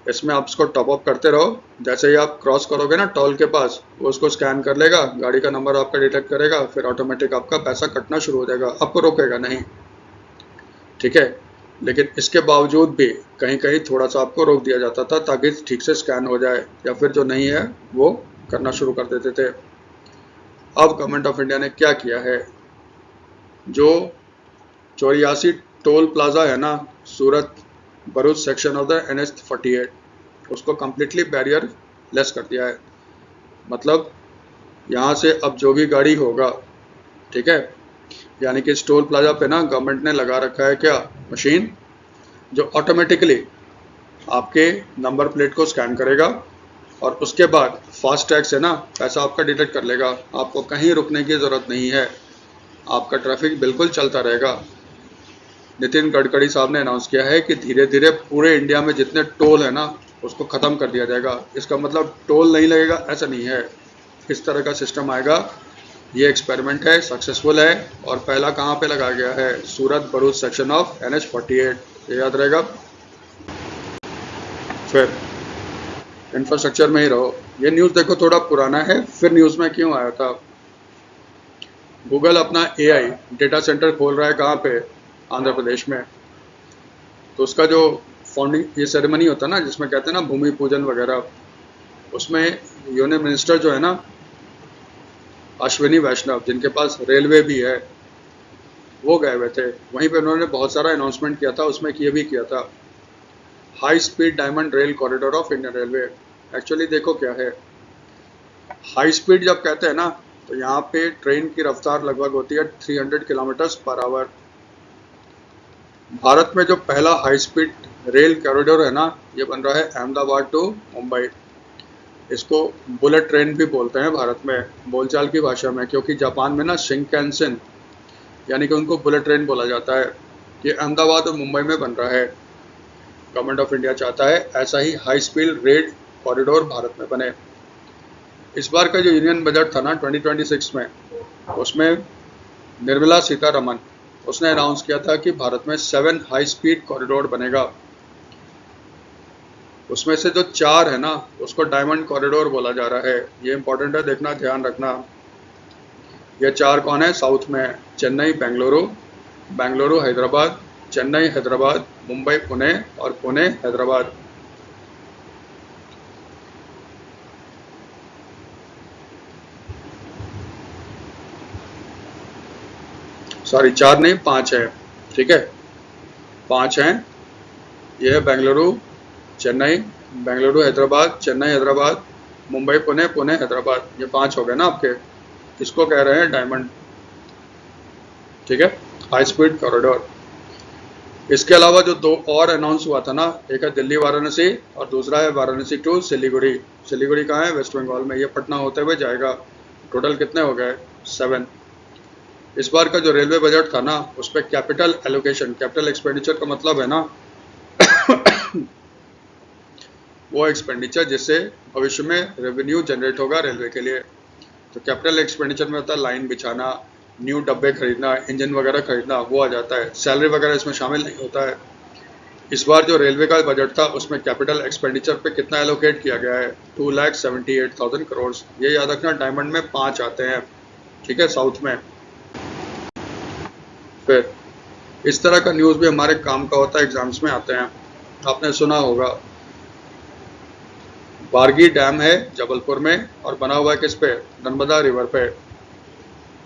इसमें आप इसको टॉप अप करते रहो, जैसे ही आप क्रॉस करोगे ना टोल के पास, वो उसको स्कैन कर लेगा, गाड़ी का नंबर आपका डिटेक्ट करेगा, फिर ऑटोमेटिक आपका पैसा कटना शुरू हो जाएगा, आपको रोकेगा नहीं। ठीक है, लेकिन इसके बावजूद भी कहीं कहीं थोड़ा सा आपको रोक दिया जाता था ताकि ठीक से स्कैन हो जाए, या फिर जो नहीं है वो करना शुरू कर देते थे। अब गवर्नमेंट ऑफ इंडिया ने क्या किया है, जो 84 टोल प्लाजा है ना, Surat Bharuch section of the NH48, उसको कम्प्लीटली बैरियर लेस कर दिया है। मतलब यहाँ से अब जो भी गाड़ी होगा, ठीक है, यानी कि इस टोल प्लाजा पे ना गवर्नमेंट ने लगा रखा है क्या, मशीन, जो ऑटोमेटिकली आपके नंबर प्लेट को स्कैन करेगा और उसके बाद फास्टैग से ना पैसा आपका डिटेक्ट कर लेगा। आपको कहीं रुकने की ज़रूरत नहीं है, आपका ट्रैफिक बिल्कुल चलता रहेगा। नितिन गडकरी साहब ने अनाउंस किया है कि धीरे धीरे पूरे इंडिया में जितने टोल है ना उसको ख़त्म कर दिया जाएगा। इसका मतलब टोल नहीं लगेगा ऐसा नहीं है, इस तरह का सिस्टम आएगा। ये एक्सपेरिमेंट है, सक्सेसफुल है, और पहला कहाँ पे लगाया गया है, सूरत भरूच सेक्शन ऑफ NH48, ये याद रहेगा। फिर इंफ्रास्ट्रक्चर में ही रहो। ये न्यूज़ देखो थोड़ा पुराना है, फिर न्यूज़ में क्यों आया था। गूगल अपना AI डेटा सेंटर खोल रहा है कहाँ पे, आंध्र प्रदेश में। तो उसका जो फाउंडिंग ये सेरेमनी होता है ना, जिसमें कहते हैं ना भूमि पूजन वगैरह, उसमें यूनियन मिनिस्टर जो है ना अश्विनी वैष्णव, जिनके पास रेलवे भी है, वो गए हुए थे। वहीं पे उन्होंने बहुत सारा अनाउंसमेंट किया था, उसमें ये भी किया था high speed diamond rail corridor of Indian railway. Actually देखो क्या है, हाई स्पीड जब कहते हैं ना, तो यहाँ पे ट्रेन की रफ्तार लगभग होती है 300 किलोमीटर पर आवर। भारत में जो पहला हाई स्पीड रेल कॉरिडोर है ना, ये बन रहा है अहमदाबाद टू मुंबई। इसको बुलेट ट्रेन भी बोलते हैं भारत में बोलचाल की भाषा में, क्योंकि जापान में ना शिंकानसेन यानी कि उनको बुलेट ट्रेन बोला जाता है। ये अहमदाबाद और मुंबई में बन रहा है। गवर्नमेंट ऑफ इंडिया चाहता है ऐसा ही high speed rail corridor Bharat में बने। इस बार का जो यूनियन बजट था ना 2026 में, उसमें निर्मला सीतारमन, उसने अनाउंस किया था कि भारत में 7 हाई स्पीड कॉरिडोर बनेगा। उसमें से जो 4 है ना, उसको डायमंड कॉरिडोर बोला जा रहा है। ये इंपॉर्टेंट है, देखना, ध्यान रखना। ये 4 कौन है, साउथ में चेन्नई बेंगलुरु, बेंगलुरु हैदराबाद, चेन्नई हैदराबाद, मुंबई पुणे और पुणे हैदराबाद। सॉरी 4 नहीं 5 है, ठीक है, 5 हैं। ये है बेंगलुरु चेन्नई, बेंगलुरु हैदराबाद, चेन्नई हैदराबाद, मुंबई पुणे, पुणे हैदराबाद। ये 5 हो गए ना आपके, इसको कह रहे हैं डायमंड, ठीक है, हाई स्पीड कॉरिडोर। इसके अलावा जो 2 और अनाउंस हुआ था ना, एक है दिल्ली वाराणसी और दूसरा है वाराणसी टू सिलीगुड़ी। सिलीगुड़ी कहाँ है, वेस्ट बंगाल में। ये पटना होते हुए जाएगा। टोटल कितने हो गए, 7। इस बार का जो रेलवे बजट था ना, उस पर कैपिटल एलोकेशन, कैपिटल एक्सपेंडिचर का मतलब है ना वो एक्सपेंडिचर जिससे भविष्य में रेवेन्यू जनरेट होगा रेलवे के लिए। तो कैपिटल एक्सपेंडिचर में होता है लाइन बिछाना, न्यू डब्बे खरीदना, इंजन वगैरह खरीदना, वो आ जाता है। सैलरी वगैरह इसमें शामिल नहीं होता है। इस बार जो रेलवे का बजट था उसमें कैपिटल एक्सपेंडिचर पे कितना एलोकेट किया गया है, 2,78,000 करोड़। ये याद रखना, डायमंड में 5 आते हैं, ठीक है, साउथ में। फिर इस तरह का न्यूज़ भी हमारे काम का होता है, एग्जाम्स में आते हैं। आपने सुना होगा बारगी डैम है जबलपुर में और बना हुआ है किस पे, नर्मदा रिवर पे।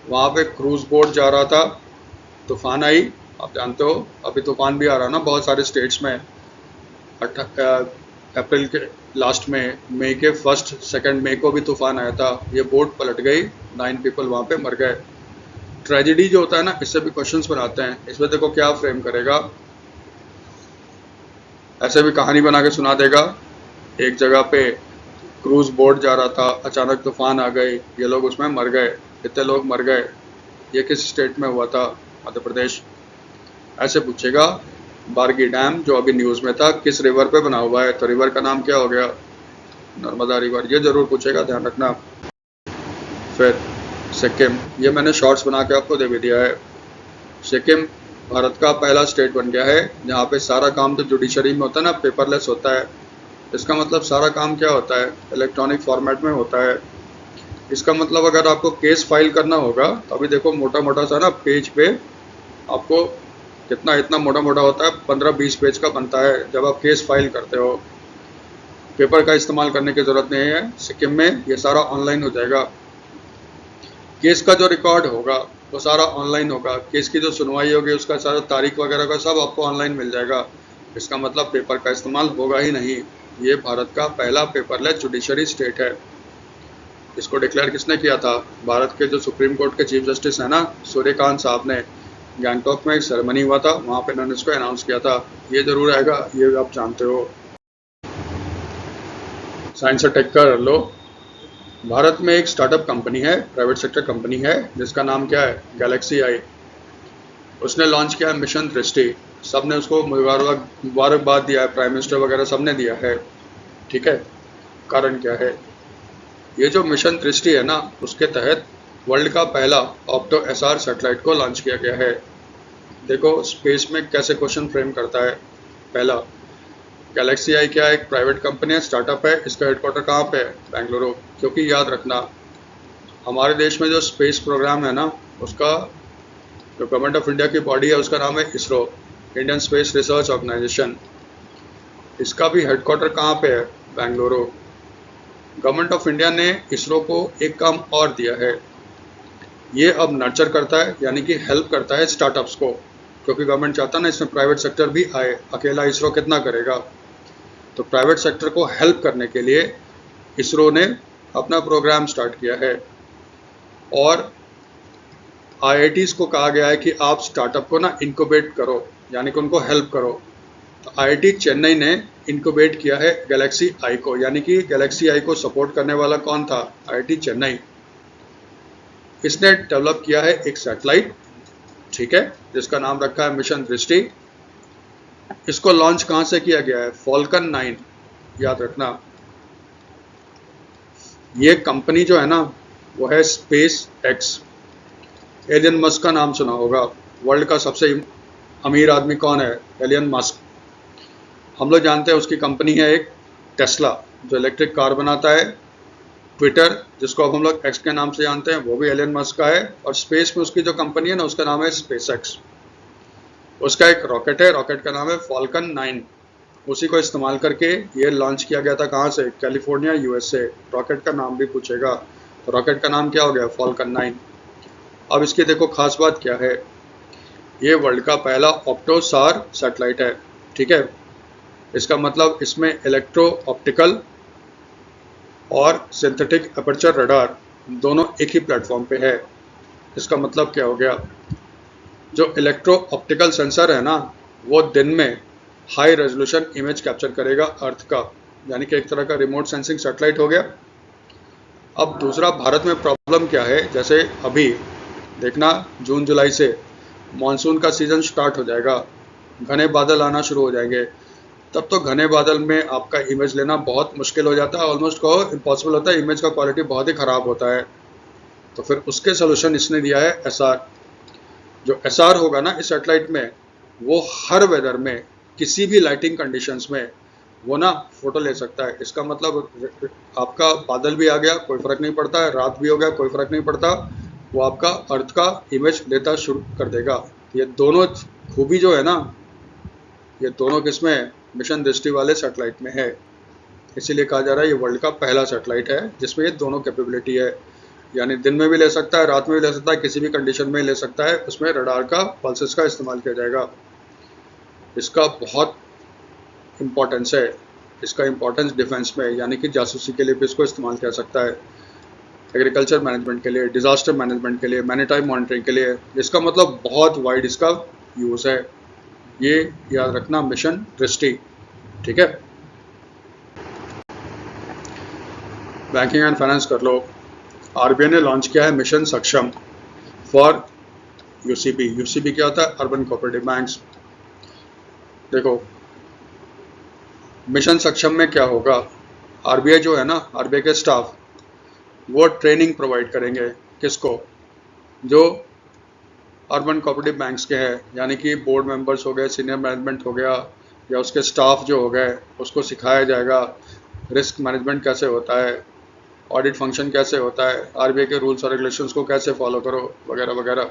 वहाँ पे क्रूज बोट जा रहा था, तूफान आई, आप जानते हो अभी तूफान भी आ रहा ना बहुत सारे स्टेट्स में। अप्रैल के लास्ट में, मई के 1, 2 मई को भी तूफान आया था। ये बोट पलट गई, 9 पीपल वहाँ पे मर गए। ट्रेजेडी जो होता है ना, इससे भी क्वेश्चंस बनाते हैं। इसमें देखो क्या फ्रेम करेगा, ऐसे भी कहानी बना के सुना देगा। एक जगह पे क्रूज बोट जा रहा था, अचानक तूफान आ गई, ये लोग उसमें मर गए, इतने लोग मर गए, ये किस स्टेट में हुआ था? मध्य प्रदेश। ऐसे पूछेगा। बारगी डैम जो अभी न्यूज़ में था किस रिवर पे बना हुआ है? तो रिवर का नाम क्या हो गया? नर्मदा रिवर। ये जरूर पूछेगा, ध्यान रखना। फिर सिक्किम, ये मैंने शॉर्ट्स बना के आपको दे भी दिया है। सिक्किम भारत का पहला स्टेट बन गया है जहाँ पे सारा काम तो जुडिशरी में होता है ना, पेपरलेस होता है। इसका मतलब सारा काम क्या होता है? इलेक्ट्रॉनिक फॉर्मेट में होता है। इसका मतलब अगर आपको केस फाइल करना होगा तो अभी देखो मोटा मोटा सा ना पेज पे आपको कितना इतना मोटा मोटा होता है, 15-20 पेज का बनता है जब आप केस फाइल करते हो। पेपर का इस्तेमाल करने की ज़रूरत नहीं है। सिक्किम में ये सारा ऑनलाइन हो जाएगा। केस का जो रिकॉर्ड होगा वो सारा ऑनलाइन होगा। केस की जो सुनवाई होगी उसका सारा तारीख वगैरह का सब आपको ऑनलाइन मिल जाएगा। इसका मतलब पेपर का इस्तेमाल होगा ही नहीं। ये भारत का पहला पेपरलेस जुडिशरी स्टेट है। इसको डिक्लेयर किसने किया था? भारत के जो सुप्रीम कोर्ट के चीफ जस्टिस है ना, सूर्यकांत साहब ने। गैंगटॉक में एक सेरेमनी हुआ था, वहाँ पे इन्होंने इसको अनाउंस किया था। ये जरूर आएगा, ये आप जानते हो। साइंस और टेक कर लो। भारत में एक स्टार्टअप कंपनी है, प्राइवेट सेक्टर कंपनी है, जिसका नाम क्या है? गैलेक्सी आई। उसने लॉन्च किया मिशन दृष्टि। सब ने उसको मुबारकबाद दिया है, प्राइम मिनिस्टर वगैरह सब ने दिया है। ठीक है, कारण क्या है? ये जो मिशन दृष्टि है ना, उसके तहत वर्ल्ड का पहला ऑप्टो एसआर सैटेलाइट को लॉन्च किया गया है। देखो स्पेस में कैसे क्वेश्चन फ्रेम करता है। पहला, गैलेक्सी आई क्या है? एक प्राइवेट कंपनी है, स्टार्टअप है। इसका हेडक्वार्टर कहाँ पे है? बेंगलुरु। क्योंकि याद रखना, हमारे देश में जो स्पेस प्रोग्राम है ना, उसका जो गवर्नमेंट ऑफ इंडिया की बॉडी है उसका नाम है ISRO, Indian space research organisation. इसका भी हेडक्वार्टर कहाँ पे है? बेंगलुरु। गवर्नमेंट ऑफ इंडिया ने इसरो को एक काम और दिया है। ये अब नर्चर करता है, यानी कि हेल्प करता है स्टार्टअप्स को, क्योंकि गवर्नमेंट चाहता है ना इसमें प्राइवेट सेक्टर भी आए। अकेला इसरो कितना करेगा? तो प्राइवेट सेक्टर को हेल्प करने के लिए इसरो ने अपना प्रोग्राम स्टार्ट किया है। और आईआईटीज़ को कहा गया है कि आप स्टार्टअप को ना इनक्यूबेट करो, यानी कि उनको हेल्प करो। तो आईआईटी चेन्नई ने इनक्यूबेट किया है गैलेक्सी आई को, यानी कि गैलेक्सी आई को सपोर्ट करने वाला कौन था? आईआईटी चेन्नई। इसने डेवलप किया है एक सैटेलाइट, ठीक है, जिसका नाम रखा है मिशन दृष्टि। इसको लॉन्च कहाँ से किया गया है? फॉल्कन 9। याद रखना, ये कंपनी जो है ना वो है स्पेस एक्स। एलियन मस्क का नाम सुना होगा। वर्ल्ड का सबसे अमीर आदमी कौन है? Alien Musk. हम लोग जानते हैं उसकी कंपनी है एक टेस्ला, जो इलेक्ट्रिक कार बनाता है। ट्विटर, जिसको अब हम लोग एक्स के नाम से जानते हैं, वो भी एलियन मस्क का है। और स्पेस में उसकी जो कंपनी है ना, उसका नाम है स्पेस एक्स। उसका एक रॉकेट है, रॉकेट का नाम है फॉल्कन 9। उसी को इस्तेमाल करके ये लॉन्च किया गया था। कहाँ से? California, USA. रॉकेट का नाम भी पूछेगा, तो रॉकेट का नाम क्या हो गया? फॉल्कन 9। अब इसकी देखो खास बात क्या है। ये वर्ल्ड का पहला ऑप्टोसार सैटेलाइट है, ठीक है। इसका मतलब इसमें इलेक्ट्रो ऑप्टिकल और सिंथेटिक अपर्चर रडार दोनों एक ही प्लेटफॉर्म पे है। इसका मतलब क्या हो गया? जो इलेक्ट्रो ऑप्टिकल सेंसर है ना, वो दिन में हाई रेजोल्यूशन इमेज कैप्चर करेगा अर्थ का, यानी कि एक तरह का रिमोट सेंसिंग सैटेलाइट हो गया। अब दूसरा, भारत में प्रॉब्लम क्या है? जैसे अभी देखना, जून जुलाई से मानसून का सीज़न स्टार्ट हो जाएगा, घने बादल आना शुरू हो जाएंगे। तब तो घने बादल में आपका इमेज लेना बहुत मुश्किल हो जाता है, ऑलमोस्ट कहो इम्पॉसिबल होता है। इमेज का क्वालिटी बहुत ही ख़राब होता है। तो फिर उसके सोल्यूशन इसने दिया है एसआर। जो एसआर होगा ना इस सैटेलाइट में, वो हर वेदर में, किसी भी लाइटिंग कंडीशंस में वो ना फोटो ले सकता है। इसका मतलब आपका बादल भी आ गया, कोई फ़र्क नहीं पड़ता है, रात भी हो गया, कोई फ़र्क नहीं पड़ता, वो आपका अर्थ का इमेज लेता शुरू कर देगा। ये दोनों खूबी जो है ना, ये दोनों किसमें? मिशन दृष्टि वाले सैटेलाइट में है। इसीलिए कहा जा रहा है ये वर्ल्ड का पहला सैटेलाइट है जिसमें ये दोनों कैपेबिलिटी है, यानी दिन में भी ले सकता है, रात में भी ले सकता है, किसी भी कंडीशन में ले सकता है। उसमें रडार का पल्सेस का इस्तेमाल किया जाएगा। इसका बहुत इम्पोर्टेंस है। इसका इम्पोर्टेंस डिफेंस में, यानी कि जासूसी के लिए भी इसको इस्तेमाल किया सकता है, एग्रीकल्चर मैनेजमेंट के लिए, डिज़ास्टर मैनेजमेंट के लिए, मैरीटाइम मॉनिटरिंग के लिए। इसका मतलब बहुत वाइड इसका यूज़ है। ये याद रखना, मिशन दृष्टि, ठीक है। बैंकिंग एंड फाइनेंस कर लो। आरबीआई ने लॉन्च किया है मिशन सक्षम फॉर यूसीबी। यूसीबी क्या होता है? Urban cooperative banks. देखो मिशन सक्षम में क्या होगा, आरबीआई जो है ना, आरबीआई के स्टाफ वो ट्रेनिंग प्रोवाइड करेंगे। किसको? जो अर्बन कोऑपरेटिव बैंक्स के हैं, यानी कि बोर्ड मेंबर्स हो गए, सीनियर मैनेजमेंट हो गया, या उसके स्टाफ जो हो गए, उसको सिखाया जाएगा रिस्क मैनेजमेंट कैसे होता है, ऑडिट फंक्शन कैसे होता है, आरबीआई के रूल्स और रेगुलेशंस को कैसे फॉलो करो, वगैरह वगैरह।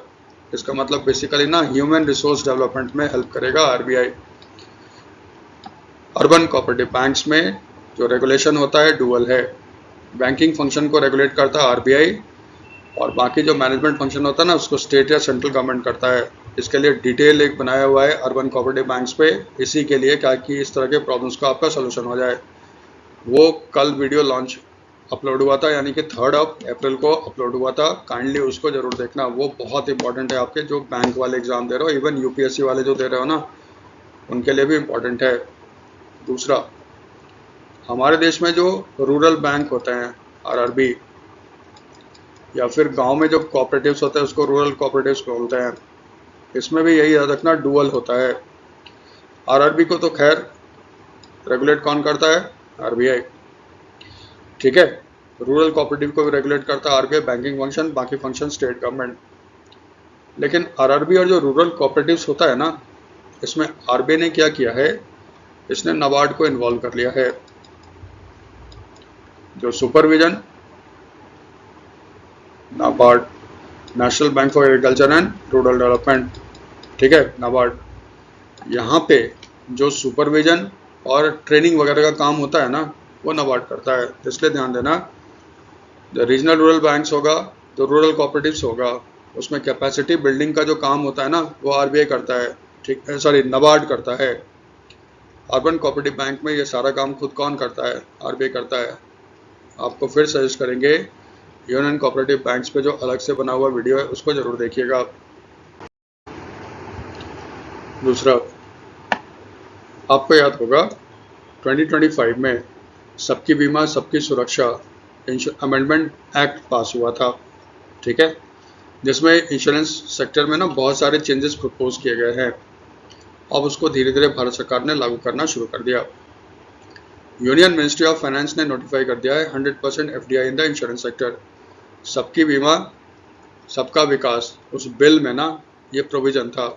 इसका मतलब बेसिकली ना ह्यूमन रिसोर्स डेवलपमेंट में हेल्प करेगा आरबीआई। अर्बन कोऑपरेटिव बैंक्स में जो रेगुलेशन होता है डुअल है। बैंकिंग फंक्शन को रेगुलेट करता है आरबीआई, और बाकी जो मैनेजमेंट फंक्शन होता है ना उसको स्टेट या सेंट्रल गवर्नमेंट करता है। इसके लिए डिटेल एक बनाया हुआ है अर्बन कोऑपरेटिव बैंक्स पे, इसी के लिए क्या कि इस तरह के प्रॉब्लम्स का आपका सोल्यूशन हो जाए। वो कल वीडियो लॉन्च अपलोड हुआ था, यानी कि 3 अप्रैल को अपलोड हुआ था। काइंडली उसको जरूर देखना, वो बहुत इंपॉर्टेंट है आपके जो बैंक वाले एग्जाम दे रहे हो, इवन यूपीएससी वाले जो दे रहे हो ना, उनके लिए भी इम्पॉर्टेंट है। दूसरा, हमारे देश में जो रूरल बैंक होते हैं आरआरबी, या फिर गांव में जो कोऑपरेटिव्स होते हैं उसको रूरल कोऑपरेटिव्स बोलते हैं, इसमें भी यही याद रखना डुअल होता है। आरआरबी को तो खैर रेगुलेट कौन करता है? आरबीआई, ठीक है। रूरल कोऑपरेटिव को भी रेगुलेट करता है आरबीआई, बैंकिंग फंक्शन, बाकी फंक्शन स्टेट गवर्नमेंट। लेकिन आरआरबी और जो रूरल कोऑपरेटिव्स होता है ना, इसमें आरबीआई ने क्या किया है, इसने नाबार्ड को इन्वॉल्व कर लिया है। जो supervision, NABARD, national bank for agriculture and rural development, ठीक है, नाबार्ड। यहाँ पे जो सुपरविजन और ट्रेनिंग वगैरह का काम होता है ना, वो नाबार्ड करता है। इसलिए ध्यान देना, जो रीजनल रूरल बैंक्स होगा, जो रूरल कोऑपरेटिव्स होगा, उसमें कैपेसिटी बिल्डिंग का जो काम होता है ना, वो आरबीआई करता है, ठीक है, सॉरी नाबार्ड करता है। अर्बन कोऑपरेटिव बैंक में ये सारा काम खुद कौन करता है? आरबीआई करता है। आपको फिर सजेस्ट करेंगे यूनियन कोऑपरेटिव बैंक्स पे जो अलग से बना हुआ वीडियो है उसको जरूर देखिएगा। दूसरा, आपको याद होगा 2025 में सबकी बीमा सबकी सुरक्षा अमेंडमेंट एक्ट पास हुआ था, ठीक है, जिसमें इंश्योरेंस सेक्टर में ना बहुत सारे चेंजेस प्रपोज किए गए हैं। अब उसको धीरे धीरे भारत सरकार ने लागू करना शुरू कर दिया। यूनियन मिनिस्ट्री ऑफ फाइनेंस ने नोटिफाई कर दिया है 100% FDI in the insurance sector. सबकी बीमा सबका विकास, उस बिल में ना ये प्रोविजन था,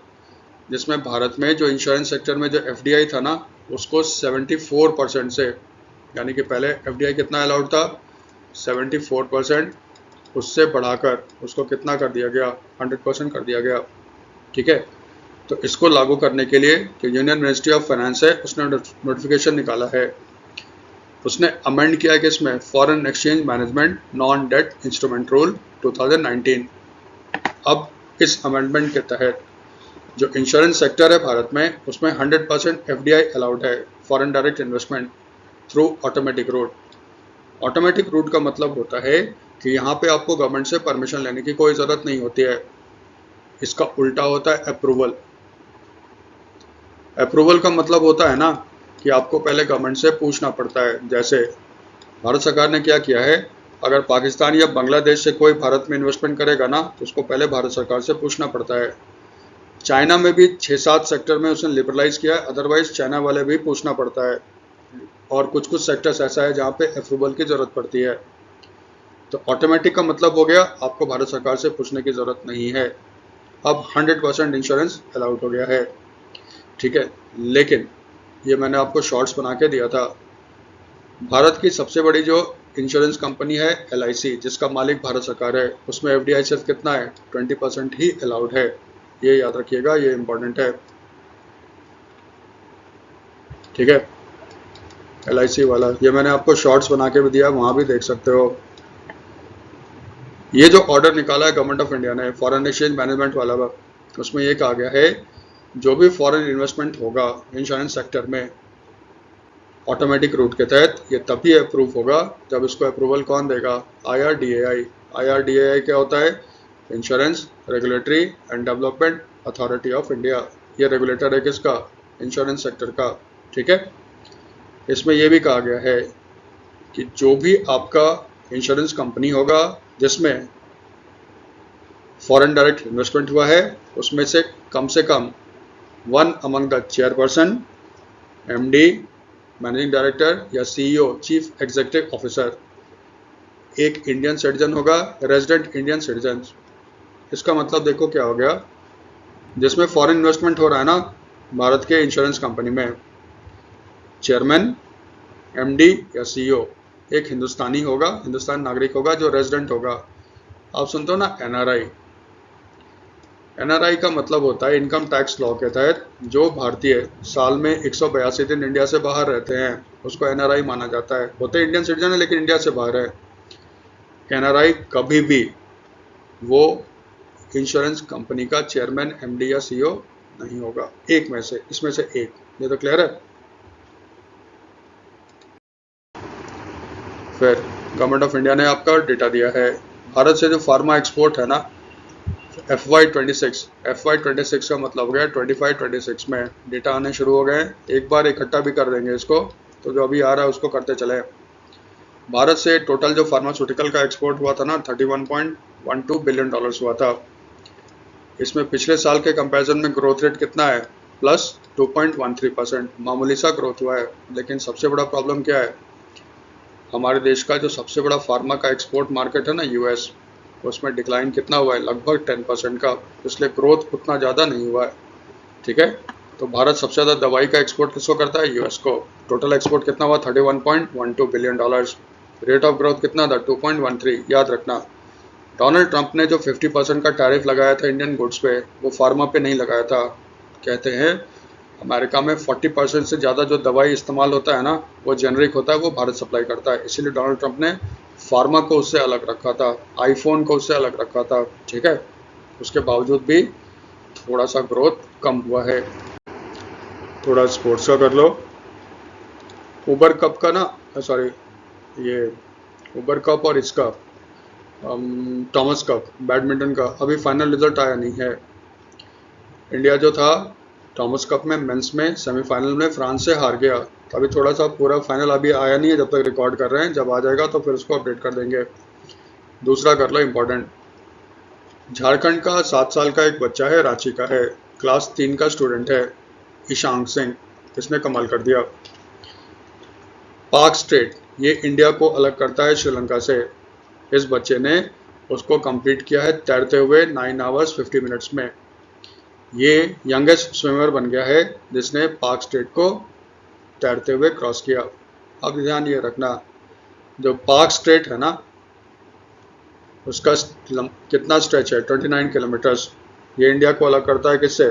जिसमें भारत में जो इंश्योरेंस सेक्टर में जो एफडीआई था ना, उसको 74% से, यानी कि पहले एफडीआई कितना अलाउड था? 74%, उससे बढ़ाकर उसको कितना कर दिया गया? 100% कर दिया गया, ठीक है। तो इसको लागू करने के लिए जो यूनियन मिनिस्ट्री ऑफ फाइनेंस है उसने नोटिफिकेशन निकाला है। उसने अमेंड किया कि इसमें foreign exchange management non debt instrument rule 2019। अब इस अमेंडमेंट के तहत जो इंश्योरेंस सेक्टर है भारत में, उसमें 100% एफडीआई अलाउड है, foreign direct investment through automatic route. Automatic route का मतलब होता है कि यहाँ पे आपको गवर्नमेंट से परमिशन लेने की कोई ज़रूरत नहीं होती है। इसका उल्टा होता है अप्रूवल। अप्रूवल का मतलब होता है ना कि आपको पहले गवर्नमेंट से पूछना पड़ता है। जैसे भारत सरकार ने क्या किया है, अगर पाकिस्तान या बांग्लादेश से कोई भारत में इन्वेस्टमेंट करेगा ना, तो उसको पहले भारत सरकार से पूछना पड़ता है। चाइना में भी 6-7 सेक्टर में उसने लिबरलाइज किया है, अदरवाइज चाइना वाले भी पूछना पड़ता है। और कुछ कुछ सेक्टर्स ऐसा है जहाँ पे अप्रूवल की ज़रूरत पड़ती है। तो ऑटोमेटिक का मतलब हो गया आपको भारत सरकार से पूछने की ज़रूरत नहीं है। अब 100% इंश्योरेंस अलाउड हो गया है, ठीक है। लेकिन ये मैंने आपको शॉर्ट्स बना के दिया था। भारत की सबसे बड़ी जो इंश्योरेंस कंपनी है LIC, जिसका मालिक भारत सरकार है, उसमें एफडीआई सिर्फ कितना है? 20% ही अलाउड है। ये याद रखिएगा, ये इंपॉर्टेंट है, ठीक है। LIC वाला ये मैंने आपको शॉर्ट्स बना के भी दिया, वहाँ भी देख सकते हो। ये जो ऑर्डर निकाला है गवर्नमेंट ऑफ इंडिया ने फॉरेन एक्सचेंज मैनेजमेंट वाला, उसमें ये कहा गया है जो भी फॉरेन इन्वेस्टमेंट होगा इंश्योरेंस सेक्टर में ऑटोमेटिक रूट के तहत, ये तभी अप्रूव होगा जब इसको अप्रूवल कौन देगा? IRDAI। IRDAI क्या होता है? Insurance regulatory and development authority of India. ये रेगुलेटर है किसका? इंश्योरेंस सेक्टर का, ठीक है। इसमें यह भी कहा गया है कि जो भी आपका इंश्योरेंस कंपनी होगा जिसमें फॉरेन डायरेक्ट इन्वेस्टमेंट हुआ है, उसमें से कम one among the chairperson, MD, managing director या सीईओ, चीफ एग्जीक्यूटिव ऑफिसर एक इंडियन सिटीजन होगा, रेजिडेंट इंडियन सिटीजन। इसका मतलब देखो क्या हो गया, जिसमें फॉरेन इन्वेस्टमेंट हो रहा है ना भारत के इंश्योरेंस कंपनी में, चेयरमैन, एमडी या सीईओ एक हिंदुस्तानी होगा, हिंदुस्तान नागरिक होगा जो रेजिडेंट होगा। आप सुनते हो ना एनआरआई। एनआरआई का मतलब होता है इनकम टैक्स लॉ के तहत जो भारतीय साल में 182 दिन इंडिया से बाहर रहते हैं उसको एनआरआई माना जाता है। होते इंडियन सिटीजन है लेकिन इंडिया से बाहर है। एनआरआई कभी भी वो इंश्योरेंस कंपनी का चेयरमैन, एमडी या सीईओ नहीं होगा, एक में से, इसमें से एक। ये तो क्लियर है। फिर गवर्नमेंट ऑफ इंडिया ने आपका डेटा दिया है, भारत से जो फार्मा एक्सपोर्ट है ना FY26 का मतलब हो गया 25-26 में डेटा आने शुरू हो गए। एक बार इकट्ठा भी कर देंगे इसको, तो जो अभी आ रहा है उसको करते चले। भारत से टोटल जो फार्मास्यूटिकल का एक्सपोर्ट हुआ था ना $31.12 बिलियन हुआ था। इसमें पिछले साल के कंपैरिजन में ग्रोथ रेट कितना है, +2.13%, मामूली सा ग्रोथ हुआ है। लेकिन सबसे बड़ा प्रॉब्लम क्या है, हमारे देश का जो सबसे बड़ा फार्मा का एक्सपोर्ट मार्केट है ना यूएस, उसमें डिक्लाइन कितना हुआ है, लगभग 10% का, इसलिए ग्रोथ उतना ज़्यादा नहीं हुआ है। ठीक है, तो भारत सबसे ज़्यादा दवाई का एक्सपोर्ट किसको करता है, यूएस को। टोटल एक्सपोर्ट कितना हुआ, $31.12 बिलियन। रेट ऑफ ग्रोथ कितना था, 2.13। याद रखना, डोनाल्ड ट्रंप ने जो 50% का टैरिफ लगाया था इंडियन गुड्स पे, वो फार्मा पे नहीं लगाया था। कहते हैं अमेरिका में 40% से ज़्यादा जो दवाई इस्तेमाल होता है ना वो जेनरिक होता है, वो भारत सप्लाई करता है। इसीलिए डोनाल्ड ट्रंप ने फार्मा को उससे अलग रखा था, आईफोन को उससे अलग रखा था। ठीक है, उसके बावजूद भी थोड़ा सा ग्रोथ कम हुआ है। थोड़ा स्पोर्ट्स का कर लो। उबर कप का ना, सॉरी, ये उबर कप और इसका थॉमस कप बैडमिंटन का अभी फाइनल रिजल्ट आया नहीं है। इंडिया जो था थॉमस कप में मेंस में सेमीफाइनल में फ्रांस से हार गया। तो अभी थोड़ा सा पूरा फाइनल अभी आया नहीं है, जब तक रिकॉर्ड कर रहे हैं, जब आ जाएगा तो फिर उसको अपडेट कर देंगे। दूसरा कर लो इम्पोर्टेंट, झारखंड का 7 साल का एक बच्चा है, रांची का है, क्लास 3 का स्टूडेंट है, ईशांक सिंह। इसने कमाल कर दिया। पाक स्ट्रेट ये इंडिया को अलग करता है श्रीलंका से। इस बच्चे ने उसको कंप्लीट किया है तैरते हुए 9 आवर्स 50 मिनट्स में। ये यंगेस्ट स्विमर बन गया है जिसने पाक स्ट्रेट को तैरते हुए क्रॉस किया। अब ध्यान ये रखना, जो पाक स्ट्रेट है ना उसका कितना स्ट्रेच है, 29 किलोमीटर्स। ये इंडिया को अलग करता है किससे,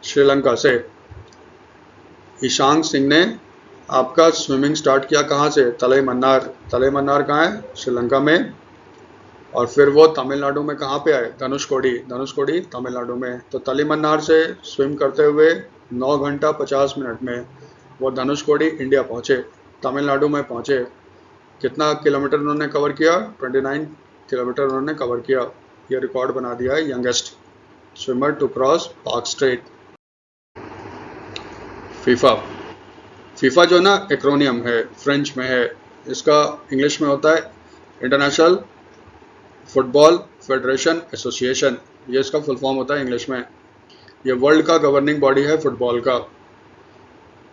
श्रीलंका से। ईशांक सिंह ने आपका स्विमिंग स्टार्ट किया कहाँ से, तलैमन्नार। तलैमन्नार कहाँ है, श्रीलंका में। और फिर वो तमिलनाडु में कहाँ पे आए, धनुषकोडी। धनुषकोडी तमिलनाडु में। तो तलैमन्नार से स्विम करते हुए 9 घंटा 50 मिनट में वो धनुषकोडी इंडिया पहुँचे, तमिलनाडु में पहुँचे। कितना किलोमीटर उन्होंने कवर किया, 29 किलोमीटर उन्होंने कवर किया। ये रिकॉर्ड बना दिया है यंगेस्ट स्विमर टू क्रॉस पाक स्ट्रेट। फीफा जो ना एक्रोनियम है, फ्रेंच में है, इसका इंग्लिश में होता है इंटरनेशनल फुटबॉल फेडरेशन एसोसिएशन। ये इसका फुल फॉर्म होता है इंग्लिश में। ये वर्ल्ड का गवर्निंग बॉडी है फुटबॉल का।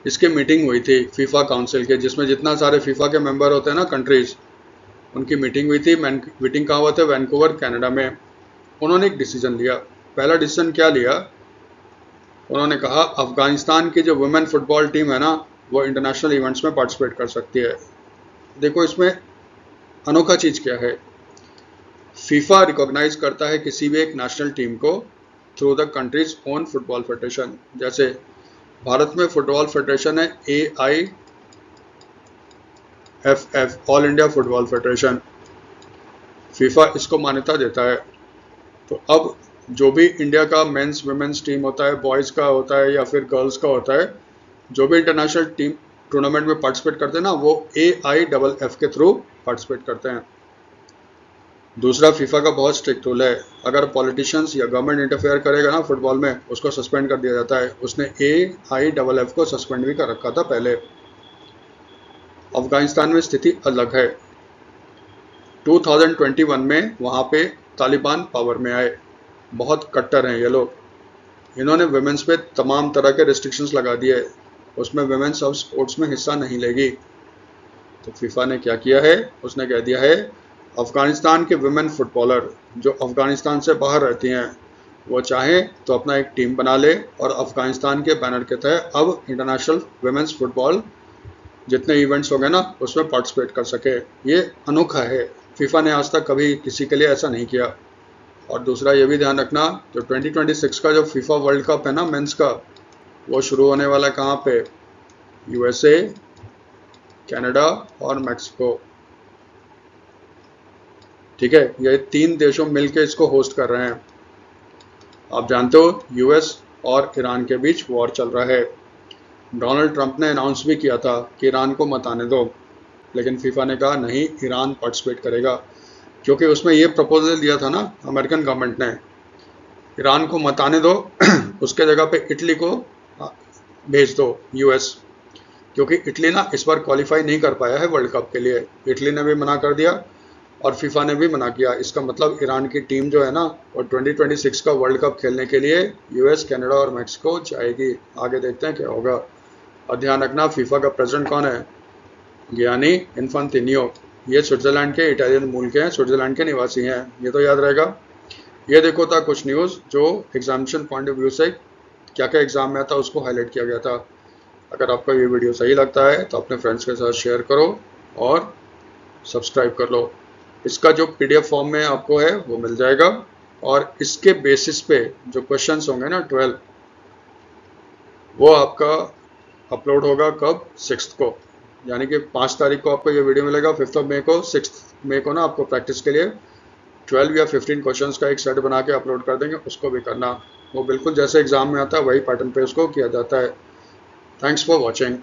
इसकी मीटिंग हुई थी फीफा काउंसिल के, जिसमें जितना सारे फीफा के मेंबर होते हैं ना कंट्रीज, उनकी मीटिंग हुई थी। मीटिंग कहाँ हुआ था, वैंकूवर कनाडा में। उन्होंने एक डिसीजन लिया। पहला डिसीजन क्या लिया, उन्होंने कहा अफगानिस्तान की जो वुमेन फुटबॉल टीम है ना वो इंटरनेशनल इवेंट्स में पार्टिसिपेट कर सकती है। देखो इसमें अनोखा चीज़ क्या है, फीफा रिकॉग्नाइज करता है किसी भी एक नेशनल टीम को through the countries own football federation. जैसे भारत में फुटबॉल फेडरेशन है AIFF, all India football federation. FIFA इसको मान्यता देता है। तो अब जो भी इंडिया का मेंस वुमेन्स टीम होता है, बॉयज़ का होता है या फिर गर्ल्स का होता है, जो भी इंटरनेशनल टीम टूर्नामेंट में पार्टिसिपेट करते हैं ना वो AIFF के थ्रू पार्टिसिपेट करते हैं। दूसरा, फीफा का बहुत स्ट्रिक्ट रूल है, अगर पॉलिटिशियंस या गवर्नमेंट इंटरफेयर करेगा ना फुटबॉल में, उसको सस्पेंड कर दिया जाता है। उसने AIFF को सस्पेंड भी कर रखा था पहले। अफगानिस्तान में स्थिति अलग है। 2021 में वहाँ पे तालिबान पावर में आए, बहुत कट्टर हैं ये लोग। इन्होंने वुमेन्स पे तमाम तरह के रिस्ट्रिक्शंस लगा दिए, उसमें वुमेन्स अब स्पोर्ट्स में हिस्सा नहीं लेगी। तो फीफा ने क्या किया है, उसने कह दिया है अफ़गानिस्तान के वुमेन फुटबॉलर जो अफ़गानिस्तान से बाहर रहती हैं वो चाहें तो अपना एक टीम बना ले और अफ़गानिस्तान के बैनर के तहत अब इंटरनेशनल वुमेन्स फुटबॉल जितने इवेंट्स हो गए ना उसमें पार्टिसिपेट कर सके। ये अनोखा है, फीफा ने आज तक कभी किसी के लिए ऐसा नहीं किया। और दूसरा ये भी ध्यान रखना, जो 2026 का जो फीफा वर्ल्ड कप है ना मेंस का, वो शुरू होने वाला है कहाँ पे, यूएसए, कनाडा और मैक्सिको। ठीक है, ये 3 देशों मिलके इसको होस्ट कर रहे हैं। आप जानते हो यूएस और ईरान के बीच वॉर चल रहा है। डोनाल्ड ट्रंप ने अनाउंस भी किया था कि ईरान को मत आने दो, लेकिन फीफा ने कहा नहीं, ईरान पार्टिसिपेट करेगा, क्योंकि उसमें ये प्रपोजल दिया था ना अमेरिकन गवर्नमेंट ने, ईरान को मत आने दो उसके जगह पे इटली को भेज दो यूएस, क्योंकि इटली ना इस बार क्वालिफाई नहीं कर पाया है वर्ल्ड कप के लिए। इटली ने भी मना कर दिया और फीफा ने भी मना किया। इसका मतलब ईरान की टीम जो है ना वो 2026 का वर्ल्ड कप खेलने के लिए यूएस, कनाडा और मैक्सिको जाएगी। आगे देखते हैं क्या होगा। और ध्यान रखना फीफा का प्रेसिडेंट कौन है, गियानी इन्फांतिनो। ये स्विट्जरलैंड के इटालियन मूल के हैं, स्विट्जरलैंड के निवासी हैं, ये तो याद रहेगा। ये देखो था कुछ न्यूज़ जो एग्जामिनेशन पॉइंट ऑफ व्यू से क्या क्या एग्जाम में आता उसको हाईलाइट किया गया था। अगर आपको ये वीडियो सही लगता है तो अपने फ्रेंड्स के साथ शेयर करो और सब्सक्राइब कर लो। इसका जो पीडीएफ फॉर्म में आपको है वो मिल जाएगा, और इसके बेसिस पे जो क्वेश्चंस होंगे ना 12, वो आपका अपलोड होगा कब, 6 को, यानी कि 5 तारीख को आपको ये वीडियो मिलेगा। 5 मई को, 6 मई को ना आपको प्रैक्टिस के लिए 12 या 15 क्वेश्चंस का एक सेट बना के अपलोड कर देंगे, उसको भी करना। वो बिल्कुल जैसे एग्जाम में आता है वही पैटर्न पे उसको किया जाता है। Thanks for watching.